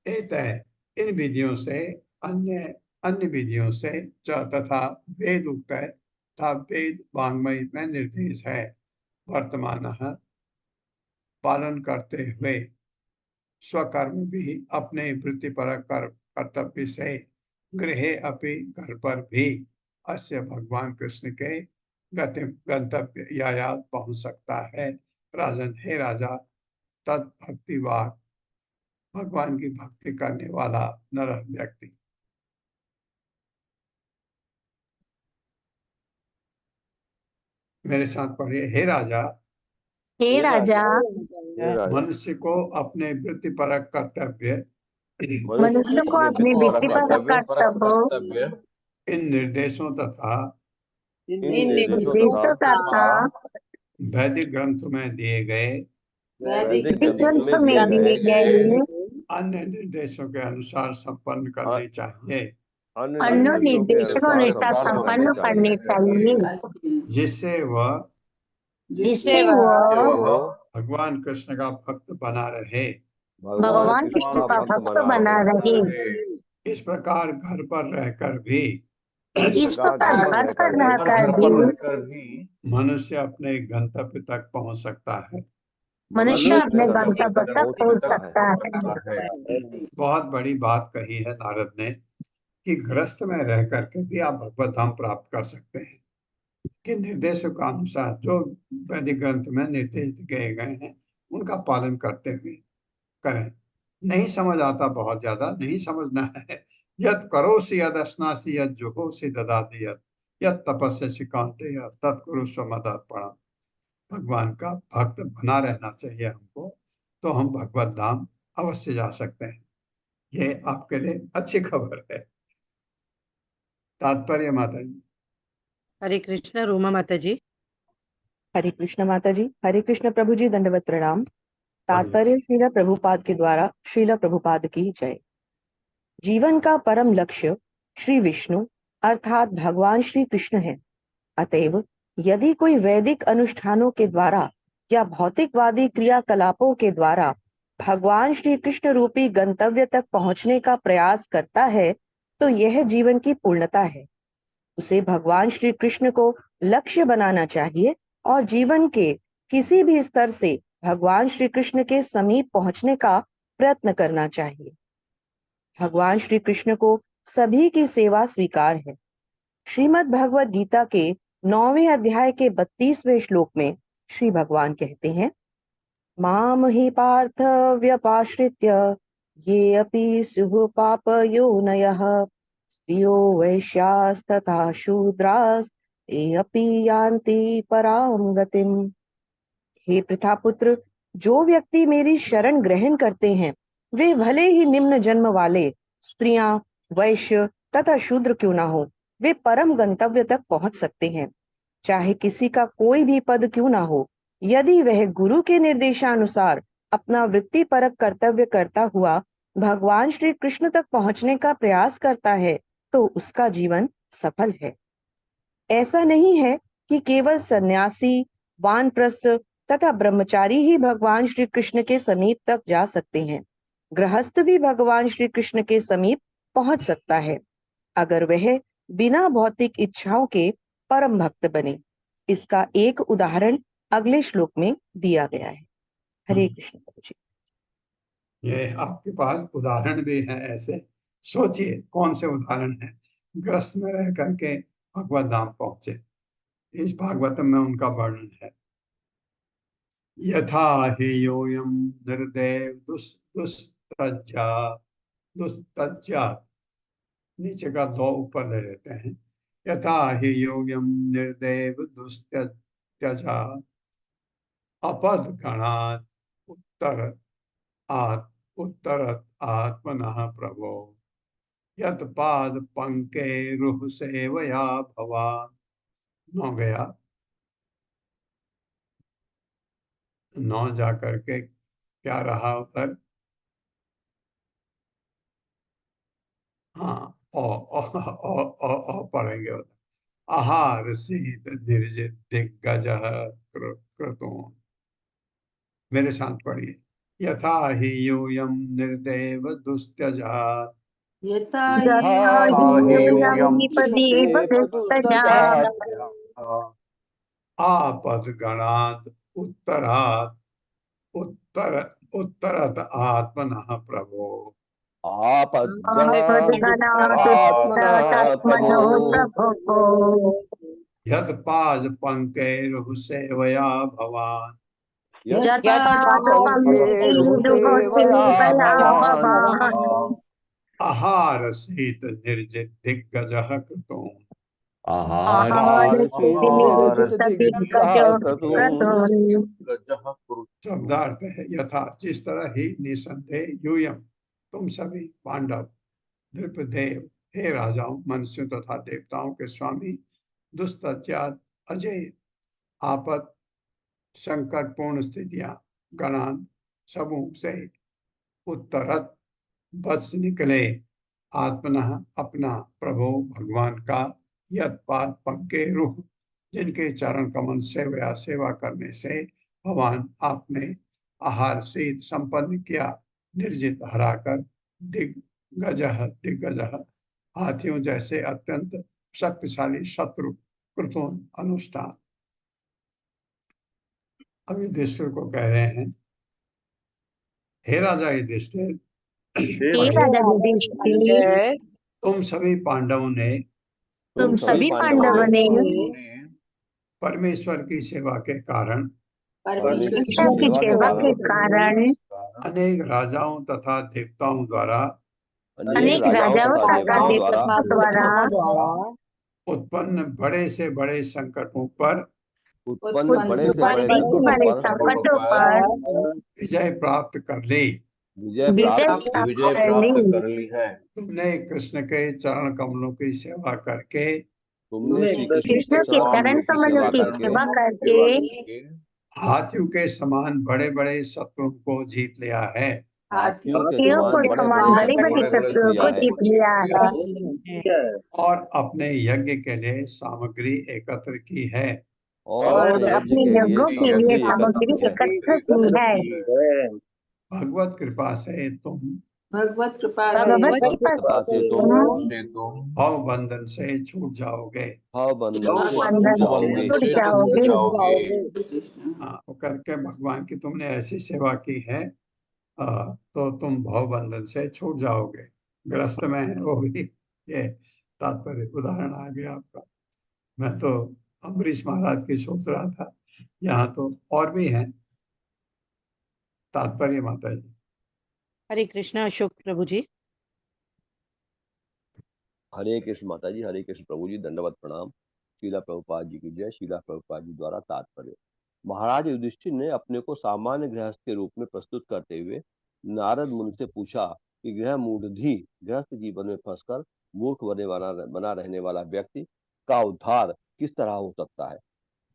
एतः इन विधियों से अन्य अन्य विधियों से च तथा वेद उक्त है तथा वेद वांग्मय में निर्देश है। वर्तमान पालन करते हुए स्वकर्म भी अपने वृत्तिपरक कर्तव्य से गृहे अपि घर पर भी अस्य भगवान कृष्ण के गंतव्य यायात पहुंच सकता है। राजन, हे राजा, तद भक्तिवाद भगवान की भक्ति करने वाला नर व्यक्ति। मेरे साथ पढ़िए। हे राजा, हे राजा, मनुष्य को अपने वृत्तिपरक कर्तव्य मनुष्य को अपनी वृत्ति पर कर्तव्य इन निर्देशों तथा वैदिक ग्रंथों में दिए गए अन्य निर्देशों के अनुसार संपन्न करने चाहिए। अन्य निर्देशों के अनुसार संपन्न करने चाहिए, जिससे वह भगवान कृष्ण का भक्त बना रहे। भगवान कृष्ण का भक्त बना रहे। इस प्रकार घर पर रहकर भी मनुष्य अपने गंतव्य तक पहुंच सकता है। मनुष्य अपने गंतव्य तक पहुंच सकता है। बहुत बड़ी बात कही है नारद ने कि गृहस्थ में रह करके भी आप भगवत धाम प्राप्त कर सकते हैं, कि निर्देशों के अनुसार जो वैदिक ग्रंथ में निर्देश दिए गए हैं उनका पालन करते हुए करें। नहीं समझ आता, बहुत ज्यादा नहीं समझना है। यद करोसि यद अस्नासि यद जुहोसि ददाति यद तपस्या कांते तत्कुरुष्व मदर्पणम्। भगवान का भक्त बना रहना चाहिए हमको, तो हम भगवत धाम अवश्य जा सकते हैं। ये आपके लिए अच्छी खबर है। तात्पर्य माता जी। हरे कृष्ण। रोमा माता जी। हरे कृष्ण माता जी। हरे कृष्ण प्रभु जी, दंडवत प्रणाम। तात्पर्य श्रील प्रभुपाद के द्वारा। श्रील प्रभुपाद की जय। जीवन का परम लक्ष्य श्री विष्णु अर्थात भगवान श्री कृष्ण है। अतएव यदि कोई वैदिक अनुष्ठानों के द्वारा या भौतिकवादी क्रियाकलापों के द्वारा भगवान श्री कृष्ण रूपी गंतव्य तक पहुंचने का प्रयास करता है तो यह जीवन की पूर्णता है। उसे भगवान श्री कृष्ण को लक्ष्य बनाना चाहिए और जीवन के किसी भी स्तर से भगवान श्री कृष्ण के समीप पहुंचने का प्रयत्न करना चाहिए। भगवान श्री कृष्ण को सभी की सेवा स्वीकार है। श्रीमद् भगवद गीता के 9वें अध्याय के 32वें श्लोक में श्री भगवान कहते हैं, माम हि पार्थ व्यपाश्रित्य ये अपि स्युः पापयोनयः स्त्रियो वैश्यास्तथा शूद्रास् ते अपि यान्ति पराम गतिम। हे प्रथापुत्र, जो व्यक्ति मेरी शरण ग्रहण करते हैं वे भले ही निम्न जन्म वाले स्त्रियां, वैश्य तथा शूद्र क्यों ना हो, वे परम गंतव्य तक पहुंच सकते हैं। चाहे किसी का कोई भी पद क्यों ना हो, यदि वह गुरु के निर्देशानुसार अपना वृत्तिपरक कर्तव्य करता हुआ भगवान श्री कृष्ण तक पहुंचने का प्रयास करता है तो उसका जीवन सफल है। ऐसा नहीं है कि केवल सन्यासी, वानप्रस्थ तथा ब्रह्मचारी ही भगवान श्री कृष्ण के समीप तक जा सकते हैं। गृहस्थ भी भगवान श्री कृष्ण के समीप पहुंच सकता है अगर वह बिना भौतिक इच्छाओं के परम भक्त बने। इसका एक उदाहरण अगले श्लोक में दिया गया है। हरे कृष्ण प्रभु जी। ये आपके पास उदाहरण भी है। ऐसे सोचिए कौन से उदाहरण है। ग्रस्त में रह करके भगवत धाम पहुंचे, इस भागवतम में उनका वर्णन है। यथा हि योयम निर्देव दुस्तज्जा, नीचे का दो ऊपर ले लेते हैं। यथा हि योयम निर्देव दुस्तज्जा अपद गणात् उत्तरत आत्मनः प्रभो यत पाद पंकेरुह सेवया भवान। नौ गया, नौ जा करके क्या रहा उधर? हाँ, ओ पढ़ेंगे उधर। आहार शीत निर्जित दिग्गज क्रतुन। मेरे साथ पढ़िए। यथा हि यूयम निर्देव दुस्त्यजात यथा यथा हि यूयं निपदेव दुस्तजात् आपद गणात उत्तरत आत्मनः प्रभो आपद्गणात्मनो प्रभो यद पाद पंकैरुह सेवया भवान आहार शीत निर्जित दिग्गज कृतों। शब्दार्थ है यथा, जिस तरह ही निसंदेह यूयम, तुम सभी पांडव, नृपदेव, हे राजाओं, मनुष्यों तथा देवताओं के स्वामी, दुस्तज्जात अजय, आपद संकटपूर्ण स्थितियां, गणान समूह से उत्तरत बस निकले, आत्मनः अपना, प्रभो भगवान का, यद पाद पंके रूह, जिनके चरण कमल सेवा सेवा करने से भगवान आपने आहार शीत संपन्न किया, निर्जित हराकर, दिग्गज हाथियों जैसे अत्यंत शक्तिशाली शत्रु कृतों अनुष्ठान। अब युधिष्ठिर को कह रहे हैं, हे राजा युधिष्ठिर, तुम सभी पांडवों ने परमेश्वर की सेवा के कारण अनेक राजाओं तथा देवताओं द्वारा उत्पन्न बड़े से बड़े संकटों पर विजय प्राप्त कर ली। तुमने कृष्ण के चरण कमलों की सेवा करके कृष्ण के चरण कमलों की सेवा करके हाथियों के समान बड़े बड़े शत्रुओं को जीत लिया है। हाथियों के समान बड़े बड़े शत्रुओं को जीत लिया है और अपने यज्ञ के लिए सामग्री एकत्र की है। और अपने यज्ञों के लिए सामग्री एकत्र की है। भगवत कृपा से तुम भगवत कृपा से भव बंधन से छूट जाओगे। वो करके भगवान की तुमने ऐसी सेवा की है तो तुम भव बंधन से छूट जाओगे। ग्रस्त में है वो भी ये तात्पर्य उदाहरण आ गया आपका। मैं तो अम्बरीश महाराज की सोच रहा था, यहाँ तो और भी हैं तात्पर्य माता जी। हरे कृष्णा अशोक प्रभु जी। हरे कृष्ण माता जी, हरे कृष्ण प्रभु जी, दंडवत प्रणाम। शीला प्रभुपाद जी की जय। शीला प्रभुपाद जी द्वारा तात्पर्य। महाराज युधिष्ठिर ने अपने को सामान्य गृहस्थ के रूप में प्रस्तुत करते हुए नारद मुनि से पूछा कि गृहस्थ जीवन में फंसकर मूर्ख बना रहने वाला व्यक्ति का उद्धार किस तरह हो सकता है।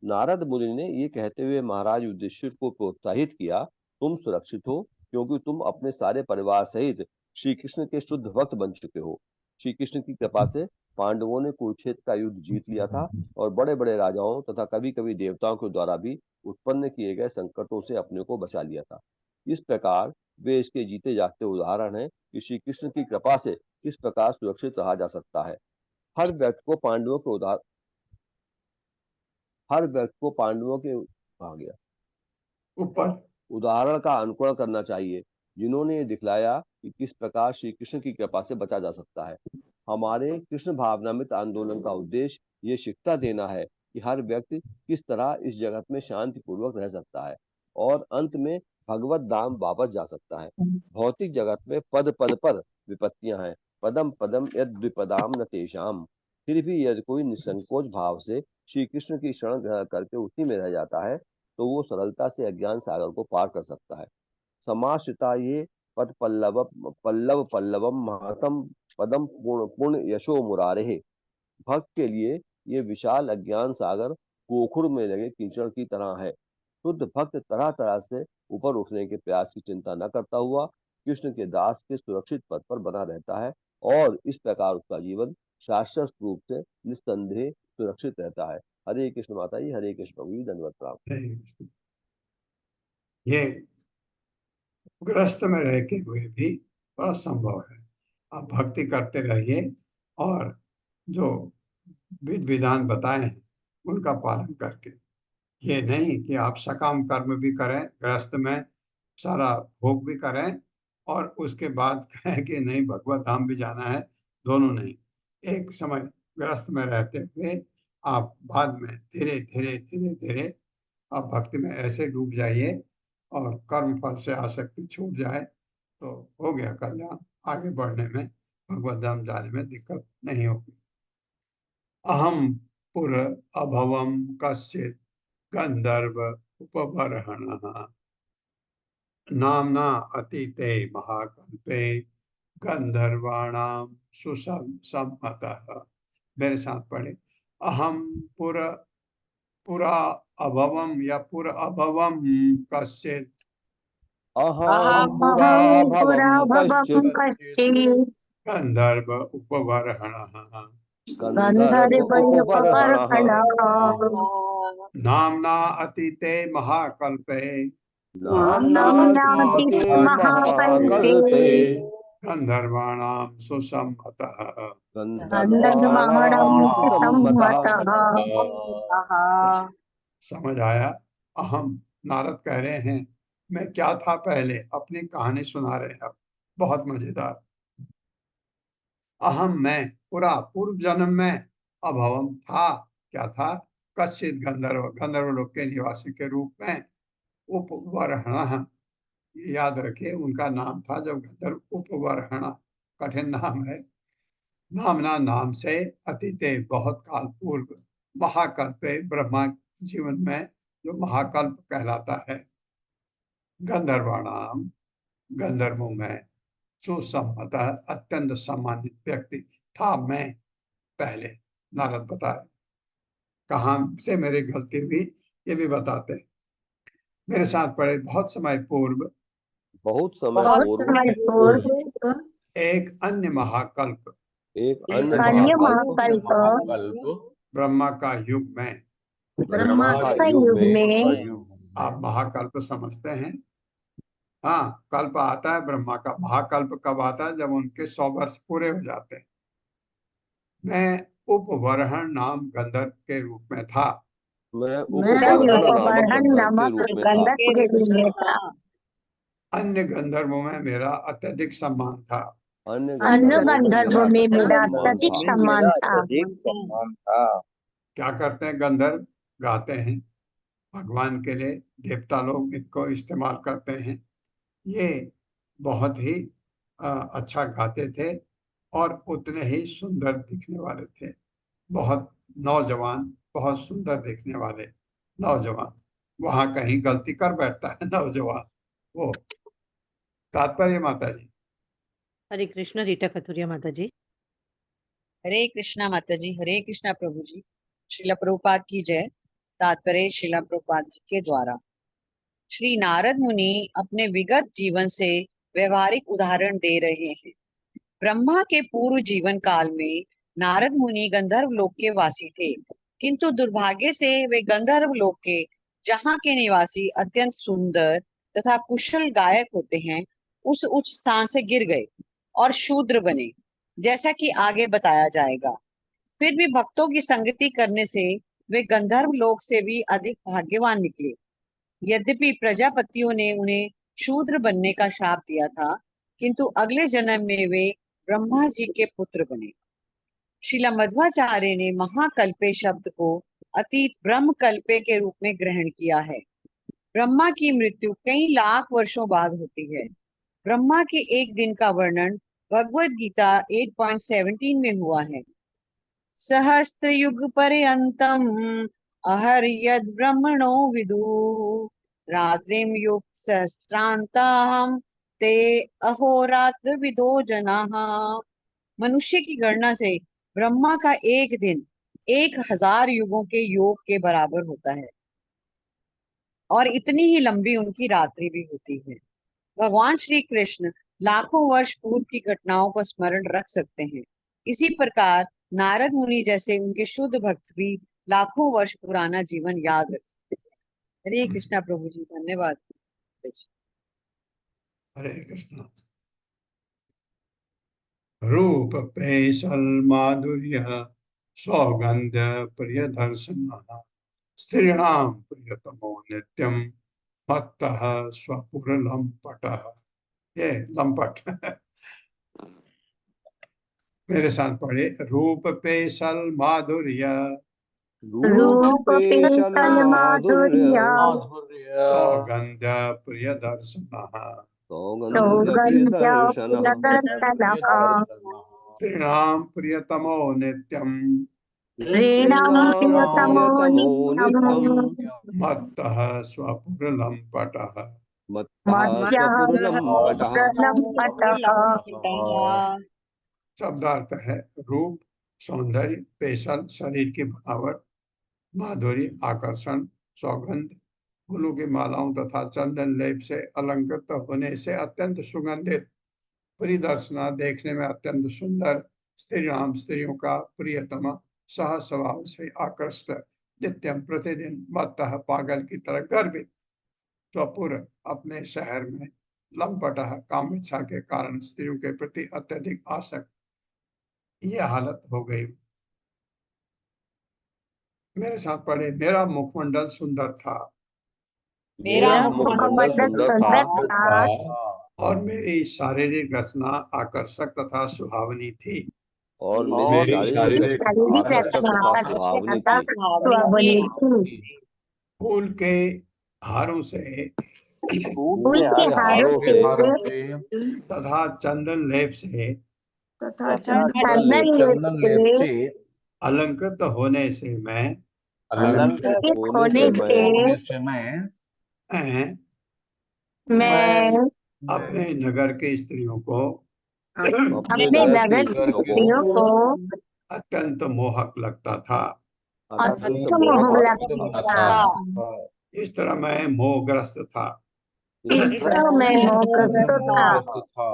नारद मुनि ने ये कहते हुए महाराज युधिष्ठिर को प्रोत्साहित किया, तुम सुरक्षित हो क्योंकि तुम अपने सारे परिवार सहित श्री कृष्ण के शुद्ध भक्त बन चुके हो। श्री कृष्ण की कृपा से पांडवों ने कुरुक्षेत्र का युद्ध जीत लिया था और बड़े बड़े राजाओं तथा कभी कभी देवताओं के द्वारा भी उत्पन्न किए गए संकटों से अपने को बचा लिया था। इस प्रकार वे इसके जीते जागते उदाहरण हैं कि श्री कृष्ण की कृपा से किस प्रकार सुरक्षित रहा जा सकता है। हर व्यक्ति को पांडवों के ऊपर उदाहरण का अनुकरण करना चाहिए, जिन्होंने ये दिखलाया कि किस प्रकार श्री कृष्ण की कृपा से बचा जा सकता है। हमारे कृष्ण भावनामृत आंदोलन का उद्देश्य ये शिक्षा देना है कि हर व्यक्ति किस तरह इस जगत में शांति पूर्वक रह सकता है और अंत में भगवत धाम वापस जा सकता है। भौतिक जगत में पद पद पर विपत्तियां हैं, पदम पदम यद विपदाम न तेषाम। फिर भी यदि कोई निसंकोच भाव से श्री कृष्ण की शरण ग्रहण करके उसी में रह जाता है तो वो सरलता से अज्ञान सागर को पार कर सकता है। समाश्रिता ये पद पल्लव पल्लवम महतम पदम पूर्ण यशो मुरारे। भक्त के लिए ये विशाल अज्ञान सागर गोखुर में लगे कीचड़ की तरह है। शुद्ध भक्त तरह तरह से ऊपर उठने के प्रयास की चिंता न करता हुआ कृष्ण के दास के सुरक्षित पद पर बना रहता है और इस प्रकार उसका जीवन शाश्वत रूप से निस्संदेह सुरक्षित रहता है। हरे कृष्ण माता जी, हरे कृष्ण प्रभु जी, दंडवत प्रणाम। ये ग्रस्त में रह के हुए भी असंभव है। आप भक्ति करते रहिए और जो विधि विधान बताए हैं उनका पालन करके। ये नहीं कि आप सकाम कर्म भी करें, गृहस्थ में सारा भोग भी करें और उसके बाद कहें कि नहीं भगवत धाम भी जाना है। दोनों नहीं, एक समय गृहस्थ में रहते हुए आप बाद में धीरे धीरे धीरे धीरे आप भक्ति में ऐसे डूब जाइए और कर्म फल से आसक्ति छूट जाए तो हो गया कल्याण। आगे बढ़ने में, भगवत धाम जाने में दिक्कत नहीं होगी। अहम पुर अभवम कश्चित् गंधर्व उपबर्हणः नामना अतीते महाकल्पे गंधर्वाणाम सुसम्मतः। मेरे साथ पढ़े, अहम पुरा अभवम या पुर अभवम कश्चित् अहं पुरा भवं कश्चित् गंधर्व उपबर्हणः गंधर्व उपबर्हणः नामना अतीते महाकल्पे नाम्नातीते महाकल्पे गंधर्वाणाम सुसम्मतः गंधर्वाणां सुसम्मतः। समझ आया? अहम, नारद कह रहे हैं मैं क्या था पहले, अपनी कहानी सुना रहे हैं अब, बहुत मजेदार। अहम, मैं, पूर्व जन्म में, अभवम था, क्या था, कश्चित गंधर्व, गंधर्व लोक के निवासी के रूप में, उपबर्हणः, याद रखिए उनका नाम था जब गंधर्व, उपबर्हण, कठिन नाम है। नामना, नाम से, अतीते, बहुत काल पूर्व, महाकल्पे, ब्रह्मा जीवन में जो महाकल्प कहलाता है, गंधर्वाणाम, गंधर्वों में, सुसम्मत, अत्यंत सम्मानित व्यक्ति था मैं पहले। नारद बताए कहाँ से मेरी गलती हुई ये भी बताते हैं। मेरे साथ पढ़े, बहुत समय पूर्व एक अन्य महाकल्प, एक अन्य महाकल्प ब्रह्मा का युग में, ब्रह्मा का युग में आप महाकल्प समझते हैं। हाँ, कल्प आता है ब्रह्मा का। महाकल्प कब आता है? जब उनके 100 वर्ष पूरे हो जाते हैं। मैं उपबर्हण नाम गंधर्व के रूप में था। मैं उपबर्हण नामक गंधर्व के रूप में था। अन्य गंधर्वों में मेरा अत्यधिक सम्मान था। अन्य अन्य गंधर्वों में गंधर्वों मेरा में अधिक मेरा सम्मान था। अत्यधिक सम्मान था। सम्मान था। क्या करते हैं गंधर्व? गाते हैं भगवान के लिए, देवता लोग इनको इस्तेमाल करते हैं। ये बहुत ही अच्छा गाते थे और उतने ही सुंदर दिखने वाले थे। बहुत नौजवान, बहुत सुंदर दिखने वाले नौजवान। वहां कहीं गलती कर बैठता है नौजवान वो। तात्पर्य माता जी। हरे कृष्ण रीटा कथुरिया माता जी। हरे कृष्णा माता जी, हरे कृष्णा प्रभु जी। श्रीला प्रभुपाद की जय। तात्पर्य श्रीला प्रभुपाद जी के द्वारा। श्री नारद मुनि अपने विगत जीवन से व्यवहारिक उदाहरण दे रहे हैं। ब्रह्मा के पूर्व जीवन काल में नारद मुनि गंधर्व लोक के वासी थे, किंतु दुर्भाग्य से वे गंधर्व लोक के जहाँ के निवासी अत्यंत सुंदर तथा कुशल गायक होते हैं, उस उच्च स्थान से गिर गए और शूद्र बने, जैसा कि आगे बताया जाएगा। फिर भी भक्तों की संगति करने से वे गंधर्व लोक से भी अधिक भाग्यवान निकले। यद्यपि प्रजापतियों ने उन्हें शूद्र बनने का शाप दिया था, किंतु अगले जन्म में वे ब्रह्मा जी के पुत्र बने। श्रीला मध्वाचार्य ने महाकल्पे शब्द को अतीत ब्रह्म कल्पे के रूप में ग्रहण किया है। ब्रह्मा की मृत्यु कई लाख वर्षों बाद होती है। ब्रह्मा के एक दिन का वर्णन भगवद गीता 8.17 में हुआ है। सहस्त्र युग पर्यंतम अहर्यद ब्रह्मणो विदुः रात्रिम युग सहस्त्रांताहम ते अहोरात्र विदो जनाः। मनुष्य की गणना से ब्रह्मा का एक दिन 1000 युगों के योग के बराबर होता है और इतनी ही लंबी उनकी रात्रि भी होती है। भगवान श्री कृष्ण लाखों वर्ष पूर्व की घटनाओं को स्मरण रख सकते हैं। इसी प्रकार नारद मुनि जैसे उनके शुद्ध भक्त भी लाखों वर्ष पुराना जीवन याद रख सकते हैं। हरे कृष्णा प्रभु जी, धन्यवाद। हरे कृष्ण। रूप पेशल माधुर्य सौगंध प्रिय दर्शन स्त्रीणाम प्रियतमो नित्यम मत्तः स्वपुर लंपटः। ये लंपट मेरे साथ पढ़े। रूप पेशल माधुर्य रूप पेशल माधुर्य सौगंध प्रिय दर्शन सौगंध प्रिय दर्शनः स्त्रीणाम प्रियतमो नित्यम प्रियतमो नित्यं मत्तः स्वपुर लंपटः मत्तः स्वपुरलंपटः। शब्दार्थ है रूप सौंदर्य, पेशल शरीर की बनावट, माधुर्य आकर्षण, सौगंध फूलों की मालाओं तथा चंदन लेप से अलंकृत होने से अत्यंत सुगंधित, परिदर्शना देखने में अत्यंत सुंदर, स्त्रीराम स्त्रियों का प्रियतम, सह स्वभाव से आकृष्ट, नित्यम प्रतिदिन मत्तः पागल की तरह गर्वित, स्वपुर अपने शहर में, लंपटः काम इच्छा के कारण स्त्रियों के प्रति अत्यधिक आसक्त, ये हालत हो गई। मेरे साथ पढ़े। मेरा मुखमंडल सुंदर था मेरा मुखमंडल सुंदर था और मेरी शारीरिक रचना आकर्षक तथा सुहावनी थी। और मेरी शारीरिक आकर्षक तथा सुहावनी थी। फूल के हारों से तथा चंदन लेप से तथा चंदन लेप से अलंकृत होने से मैं अलंकृत होने से मैं अपने नगर के स्त्रियों को अपने नगर की स्त्रियों को अत्यंत मोहक लगता था। अत्यंत मोह लगता था। इस तरह मैं मोहग्रस्त था। इस तरह मैं मोहग्रस्त था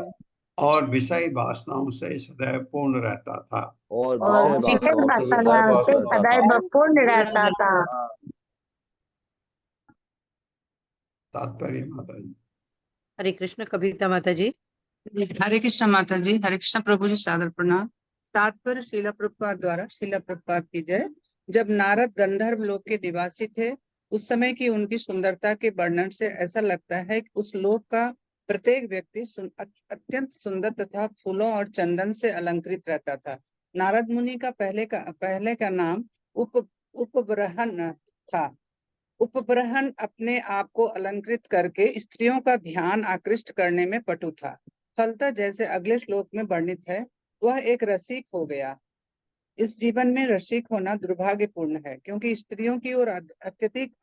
और विषय वासनाओं से सदैव पूर्ण रहता था। और विषय वासनाओं से सदैव पूर्ण रहता था। तात्पर्य माता जी। हरे कृष्ण कविता माता जी। हरे कृष्ण माता जी, हरे कृष्ण प्रभु जी, सादर प्रणाम। तात्पर्य श्रीला प्रभुपाद द्वारा। श्रीला प्रभुपाद की जय। जब नारद गंधर्व लोक के निवासी थे, उस समय की उनकी सुंदरता के वर्णन से ऐसा लगता है कि उस लोक का प्रत्येक व्यक्ति अत्यंत सुंदर तथा फूलों और चंदन से अलंकृत रहता था। नारद मुनि का पहले का नाम उपबृहन था। उपबृहन अपने आप को अलंकृत करके स्त्रियों का ध्यान आकृष्ट करने में पटु था। फलतः जैसे अगले श्लोक में वर्णित है, वह एक रसिक हो गया। इस जीवन में रसिक होना दुर्भाग्यपूर्ण है, क्योंकि स्त्रियों की ओर अत्यधिक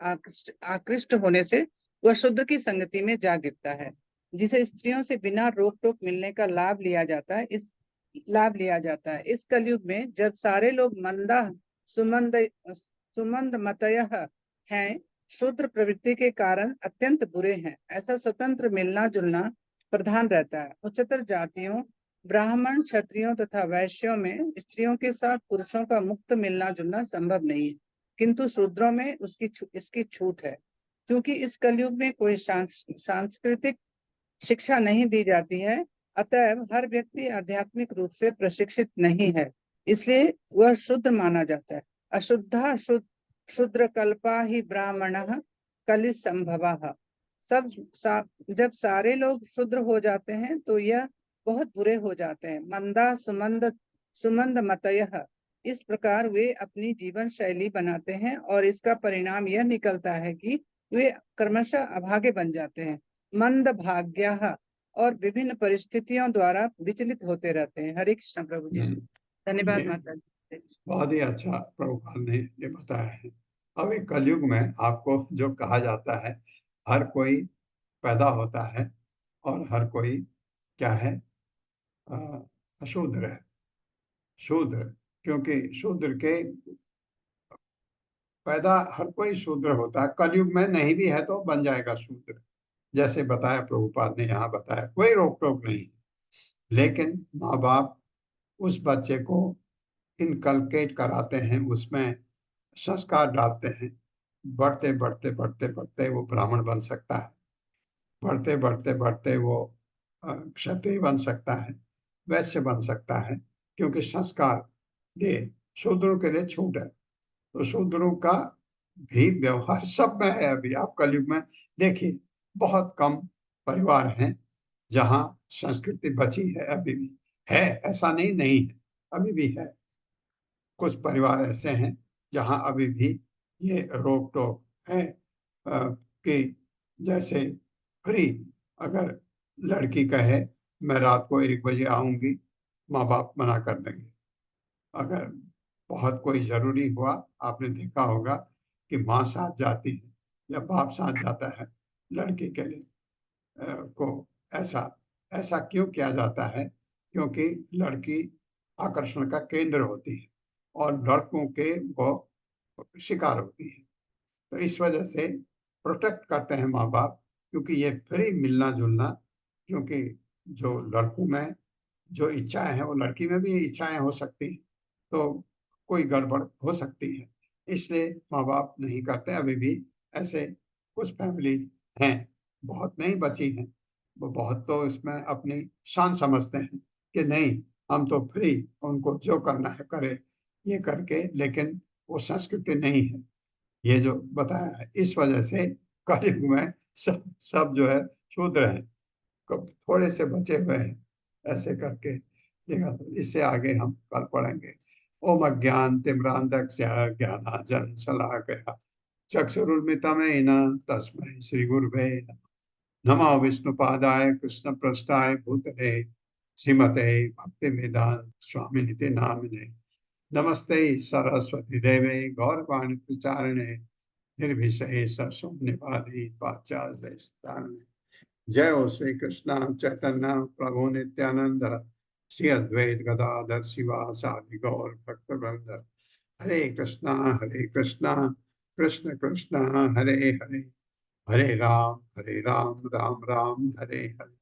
आकृष्ट होने से वह शूद्र की संगति में जा गिरता है। जिसे स्त्रियों से बिना रोक टोक मिलने का लाभ लिया जाता है। इस कलयुग में जब सारे लोग मंदा सुमंद मतयः हैं, शूद्र प्रवृत्ति के कारण अत्यंत बुरे हैं, ऐसा स्वतंत्र मिलना जुलना प्रधान रहता है। उच्चतर जातियों ब्राह्मण, क्षत्रियों तथा वैश्यों में स्त्रियों के साथ पुरुषों का मुक्त मिलना जुलना संभव नहीं है, किंतु शूद्रों में इसकी छूट है। क्योंकि इस कलयुग में कोई सांस्कृतिक शिक्षा नहीं दी जाती है, अतएव हर व्यक्ति आध्यात्मिक रूप से प्रशिक्षित नहीं है, इसलिए वह शूद्र माना जाता है। अशुद्धा शूद्र कल्पा ही ब्राह्मणः कलि संभवः। जब सारे लोग शूद्र हो जाते हैं तो यह बहुत बुरे हो जाते हैं। मंदा सुमंद मतयः, इस प्रकार वे अपनी जीवन शैली बनाते हैं और इसका परिणाम यह निकलता है कि वे क्रमशः अभागे बन जाते हैं। मंद भाग्यः, और विभिन्न परिस्थितियों द्वारा विचलित होते रहते हैं। हरे कृष्ण प्रभु जी। धन्यवाद ये माता जी। बहुत ही अच्छा प्रभुपाद ने ये बताया है। अब एक कलयुग में आपको जो कहा जाता है, हर कोई पैदा होता है और हर कोई क्या है, अशूद्र है। शूद्र, क्योंकि शूद्र के पैदा हर कोई शूद्र होता है। कलयुग में नहीं भी है तो बन जाएगा शूद्र, जैसे बताया प्रभुपाद ने यहाँ बताया, कोई रोक टोक नहीं। लेकिन माँ बाप उस बच्चे को इनकलकेट कराते हैं, उसमें संस्कार डालते हैं। बढ़ते बढ़ते बढ़ते बढ़ते वो ब्राह्मण बन सकता है, बढ़ते बढ़ते बढ़ते वो क्षत्रिय बन सकता है, वैश्य बन सकता है, क्योंकि संस्कार ये शूद्रों के लिए छूट है। तो शूद्रों का भी व्यवहार सब में है। अभी आप कलयुग में देखिए, बहुत कम परिवार हैं जहाँ संस्कृति बची है। अभी भी है, ऐसा नहीं है, अभी भी है। कुछ परिवार ऐसे हैं जहाँ अभी भी ये रोक टोक है कि जैसे फ्री, अगर लड़की कहे मैं रात को 1 बजे आऊंगी, माँ बाप मना कर देंगे। अगर बहुत कोई जरूरी हुआ, आपने देखा होगा कि माँ साथ जाती है या बाप साथ जाता है लड़की के लिए को। ऐसा क्यों किया जाता है? क्योंकि लड़की आकर्षण का केंद्र होती है और लड़कों के वो शिकार होती है। तो इस वजह से प्रोटेक्ट करते हैं माँ बाप, क्योंकि ये फ्री मिलना जुलना, क्योंकि जो लड़कों में जो इच्छाएं हैं वो लड़की में भी इच्छाएं हो सकती हैं, तो कोई गड़बड़ हो सकती है, इसलिए माँ बाप नहीं करते। अभी भी ऐसे कुछ फैमिलीज हैं, बहुत नहीं बची हैं। वो बहुत तो इसमें अपनी शान समझते हैं कि नहीं, हम तो फ्री, उनको जो करना है करे, ये करके। लेकिन वो संस्कृति नहीं है ये जो बताया है। इस वजह से कलयुग में सब जो है शूद्र हैं, थोड़े से बचे हुए हैं, ऐसे करके देखा। तो इससे आगे हम कल पढ़ेंगे। ओम अज्ञान तिम्रांधस्य ज्ञानांजन शलाकया चक्षुरुन्मिलितं तस्मै श्री गुरुवे नमः। विष्णुपादाय कृष्ण पृष्ठाय भूतले श्रीमते भक्ति वेदांत स्वामिनिति नामिने नमस्ते सरस्वती देवे गौरवाणी प्रचारिणे निर्विशेष शून्यवादी पाश्चात्य स्थाने। जय हो श्री कृष्ण चैतन्य प्रभु नित्यानंद श्री अद्वैत गदाधर शिवासादि गौर भक्तवृंद। हरे कृष्णा कृष्ण कृष्ण हरे हरे, हरे राम राम राम हरे हरे।